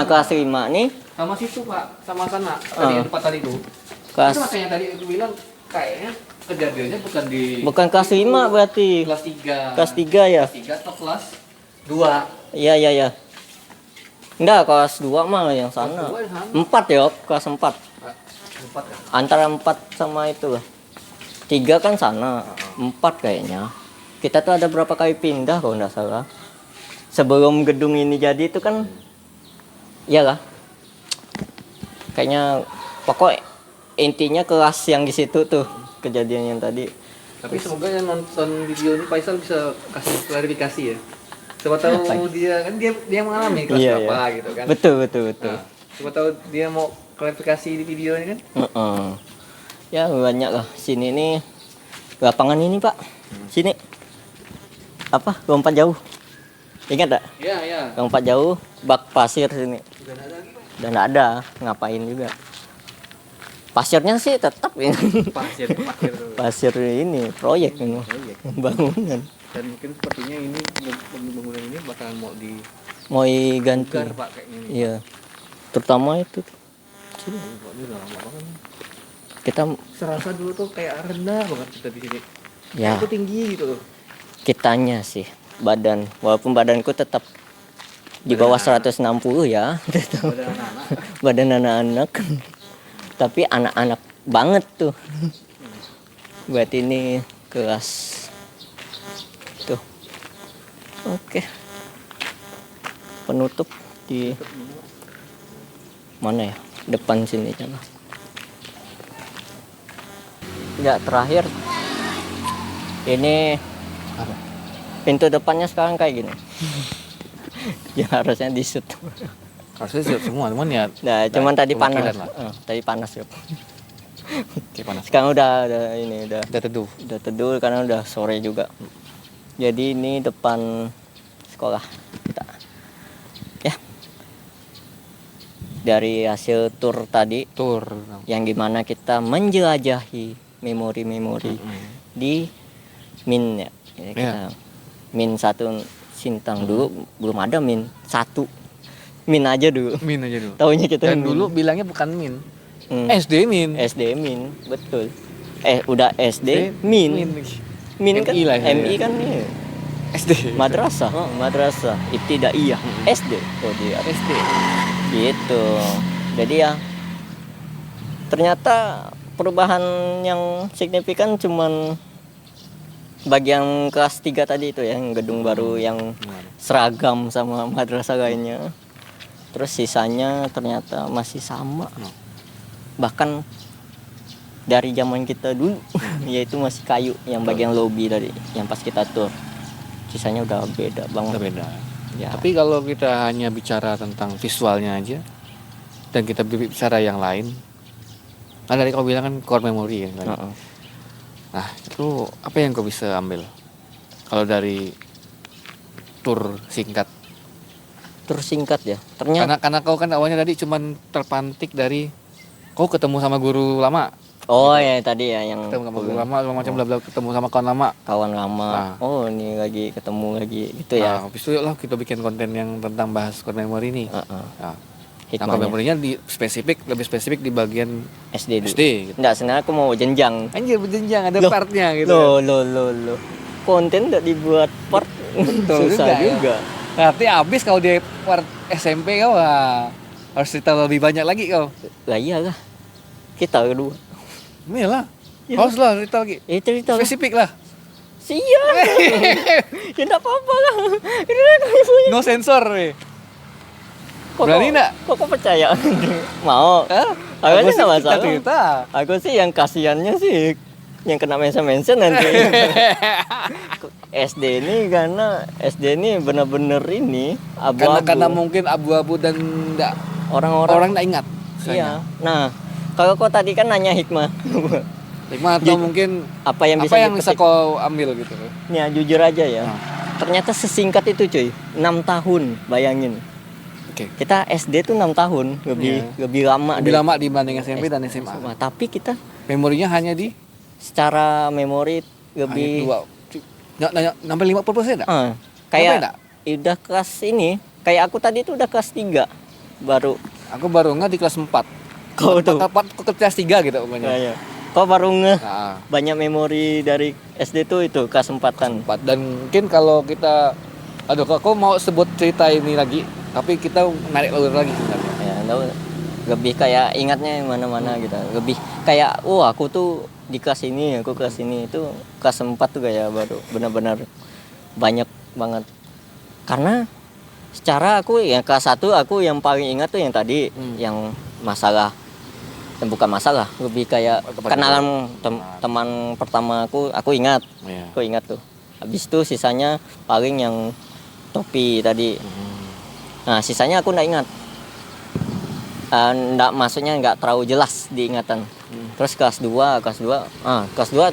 Kelas 5 nih. Sama situ, Pak. Sama sana. Tadi yang tempat tadi itu. Kelas Itu makanya tadi aku bilang kayaknya kejadiannya bukan kelas 5 berarti. kelas 3. Kelas 3 ya? Kelas 3 atau kelas 2. Iya. Enggak, kelas 2 mah yang sana. Kelas 2 yang sana. 4 ya, kelas 4. 4 ya? Antara 4 sama itu lah. 3 kan sana. 4 kayaknya. Kita tuh ada berapa kali pindah kalau enggak salah. Sebelum gedung ini jadi itu kan iyalah. Kayaknya pokok intinya kelas yang di situ tuh kejadian yang tadi. Tapi semoga yang nonton video ini Faisal bisa kasih klarifikasi ya. Siapa tahu dia kan dia mengalami kelas berapa gitu kan. Betul. Nah, siapa tahu dia mau klarifikasi di video ini kan. Ya banyak lah. Sini nih lapangan ini Pak. Sini. Apa? Lompat jauh. Ingat tak? Iya. Lompat jauh, bak pasir sini. Udah ada lagi. Dan nggak ada, ngapain juga. Pasirnya sih tetap ini. Pasir tuh. Pasir ini proyek ini. Bangunan. Dan mungkin sepertinya ini bangunan ini bakal mau diganti. Pak kayaknya. Iya. Terutama itu. Ini udah lama banget. Kita Serasa dulu tuh kayak rendah banget kita di sini. ya Itu tinggi gitu loh. kitanya sih badan, walaupun badanku tetap di bawah 160 ya. Badan anak-anak. Tapi anak-anak banget tuh. Buat ini kelas tuh. Oke. Penutup di mana ya? Depan sini coba. Ya terakhir ini pintu depannya sekarang kayak gini. Ya harusnya di-shoot. Harusnya siap semua, cuman ya. Nah, cuman tadi panas. Tadi panas ya. Panas. Sekarang udah ini Udah teduh. udah teduh karena udah sore juga. Jadi ini depan sekolah kita. Ya. Dari hasil tur tadi, yang gimana kita menjelajahi memori-memori di Min ya. Jadi kita Min 1 Sintang dulu belum ada Min 1. Min aja dulu. Taunya kita Dan Min. dulu bilangnya bukan Min. SD Min. SD Min, betul. Udah SD Min. Min kan MI lah, MI kan nih. SD. Madrasah, madrasah ibtidaiyah. SD. Oh, dia SD. Gitu. Jadi ya ternyata perubahan yang signifikan cuman bagian kelas 3 tadi itu ya, yang gedung baru yang seragam sama madrasah lainnya. Terus sisanya ternyata masih sama. Bahkan dari zaman kita dulu yaitu masih kayu yang bagian lobby tadi yang pas kita tur. Sisanya udah beda banget. Udah beda. Ya. Tapi kalau kita hanya bicara tentang visualnya aja dan kita bicara yang lain, kan tadi kau bilang kan core memory kan. Nah, itu apa yang kau bisa ambil kalau dari tur singkat? Tur singkat ya. Ternyata Karena kau kan awalnya tadi cuman terpantik dari kau ketemu sama guru lama. Oh gitu. Ya tadi ya yang Ketemu sama guru lama, macam bla bla, ketemu sama kawan lama. Kawan lama. Nah. Oh, ini lagi ketemu lagi gitu ya. Nah, habis itu yuklah kita bikin konten yang tentang bahas core memory ini. Nah, core memorinya lebih spesifik di bagian SD dulu. SD gitu. Enggak, sebenarnya aku mau jenjang. Anjir berjenjang ada partnya gitu. Loh. Konten enggak dibuat part. Betul susah juga. Nanti habis kalau di part SMP kau harus cerita lebih banyak lagi kau. Lah iyalah. Kita kedua. Iyalah. Harus lah cerita lagi. Cerita Spesifik lah. Siap. Ya enggak apa-apa lah. No sensor nih. Berani enggak? Kok percaya? Mau. Aku sih enggak masalah. Cerita. Aku sih yang kasihannya sih yang kena mention nanti. SD ini karena SD ini benar-benar ini abu-abu. Karena mungkin abu-abu dan enggak orang enggak ingat. Iya. Nah, kalau kau tadi kan nanya hikmah. Hikmah atau mungkin apa yang bisa kau ambil gitu. Ya, jujur aja ya. Ternyata sesingkat itu cuy. 6 tahun, bayangin. Kita SD tuh 6 tahun, lebih lama. Lebih lama dibanding SMP dan SMA. Tapi kita memorinya hanya secara memori lebih sampai 50% enggak? Kayak udah kelas ini, kayak aku tadi tuh udah kelas 3 baru. Aku baru nggak di kelas 4. Kau tuh ke kelas 3 gitu pokoknya. Iya. Kau baru banyak memori dari SD tuh itu kelas 4-an. Dan mungkin kalau kita kau mau sebut cerita ini lagi, tapi kita narik ulur lagi sebenarnya. Ya, lebih kayak ingatnya mana-mana gitu. Lebih kayak aku tuh di kelas ini, aku kelas ini itu kelas 4 tuh kayak baru benar-benar banyak banget. Karena secara aku ya kelas 1 aku yang paling ingat tuh yang tadi yang masalah, bukan masalah, lebih kayak kenalan teman pertama aku ingat. Aku ingat tuh. Habis itu sisanya paling yang topi tadi. Nah, sisanya aku enggak ingat. Maksudnya enggak terlalu jelas diingatan. Terus kelas 2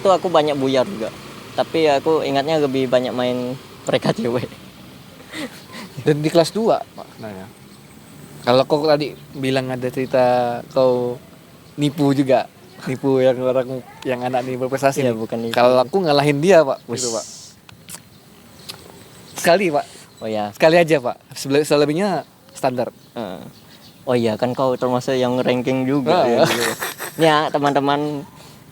tuh aku banyak buyar juga. Tapi aku ingatnya lebih banyak main mereka cewek. Dan di kelas 2 maknanya. Kalau kau tadi bilang ada cerita kau nipu juga. Nipu yang orang yang anak nih berprestasi. Ya, bukan nipu. Kalau aku ngalahin dia, Pak. Gitu, Pak. Sekali, Pak. Oh ya. Sekali aja, Pak. Selebihnya standar. Oh iya, kan kau termasuk yang ranking juga ya. Ya, teman-teman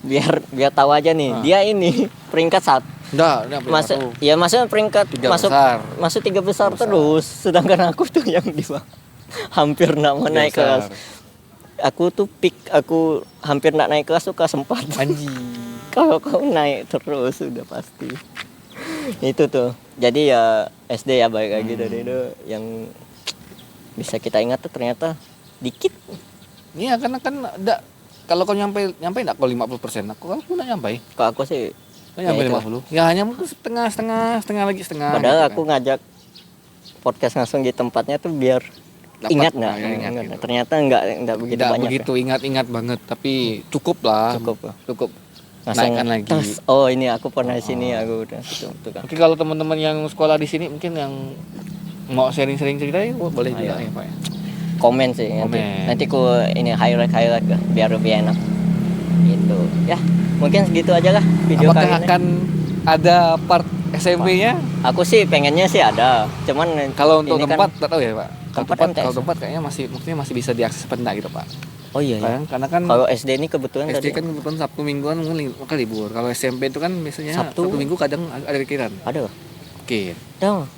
biar tahu aja nih. Dia ini peringkat Enggak Maksudnya peringkat masuk 3 besar terus, sedangkan aku tuh yang di bawah. Hampir nak mau naik kelas. Aku tuh aku hampir nak naik kelas tuh kelas 4. Anjing. Kalau kau naik terus sudah pasti. Itu tuh. Jadi ya SD ya baik lagi dari itu yang bisa kita ingat tuh ternyata dikit. Iya karena kan enggak, kalau kau nyampe enggak kau 50%, aku enggak nyampe. Kalau aku sih nyampe 50. Ya hanya mungkin setengah lagi setengah. Padahal gitu aku ngajak podcast langsung di tempatnya tuh biar ingat nggak? Gitu. Ternyata nggak begitu banyak. Nggak begitu ingat banget, tapi cukup lah. Cukup. Naikkan lagi. Oh ini aku pernah di sini, aku udah gitu kan. Mungkin kalau teman-teman yang sekolah di sini mungkin yang mau sharing-sharing cerita boleh juga ya Pak ya. Komen sih. Nanti ku ini highlight biar lebih enak. Gitu. Ya mungkin segitu aja lah video kali ini. Apakah akan ada part SMP-nya? Aku sih pengennya sih ada. Cuman kalau untuk tempat tak tahu ya Pak. Kalau tempat kayaknya masih bisa diakses apa enggak gitu Pak. Oh iya. Karena kan kalau SD ini kebetulan kebetulan Sabtu Mingguan mungkin libur. Kalau SMP itu kan biasanya Sabtu Minggu kadang ada pikiran. Ada. Oke.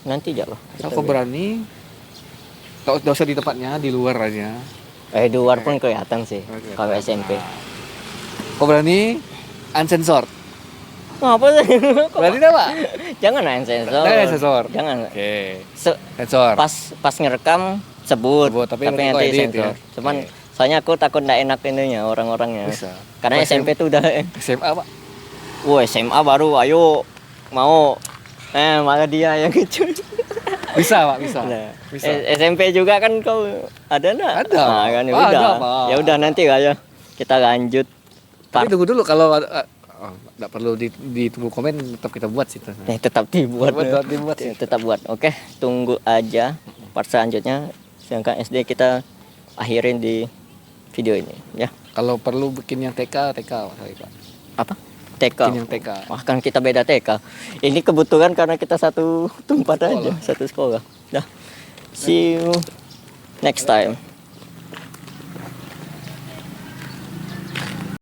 Nanti aja lah. Aku berani. Tak usah di tempatnya, di luar aja. Di luar pun kelihatan sih kalau SMP. Kau berani unsensor? Ngapa sih? Berarti enggak, Pak? Jangan sensor. Jangan. Oke. Sensor. Pas ngerekam sebut tapi nanti sensor. Ya? Cuman soalnya aku takut enggak enak ininya orang-orangnya. Bisa. Karena SMP tuh udah SMA, Pak. SMA baru ayo mau malah dia yang kecil. Bisa, Pak, bisa. Nah, bisa. SMP juga kan kau ada enggak? Ada. Nah, kan ya udah nanti aja kita lanjut. Tapi tunggu dulu kalau nggak perlu ditunggu komen, tetap kita buat sih. Tetap dibuat sih. Tetap buat. Oke, tunggu aja part selanjutnya. Sedangkan SD kita akhirin di video ini ya. Kalau perlu bikin yang TK Pak. Apa? TK. Bikin yang TK. Wah, kan kita beda TK. Ini kebetulan karena kita satu tempat aja, satu sekolah. Dah. See you next time.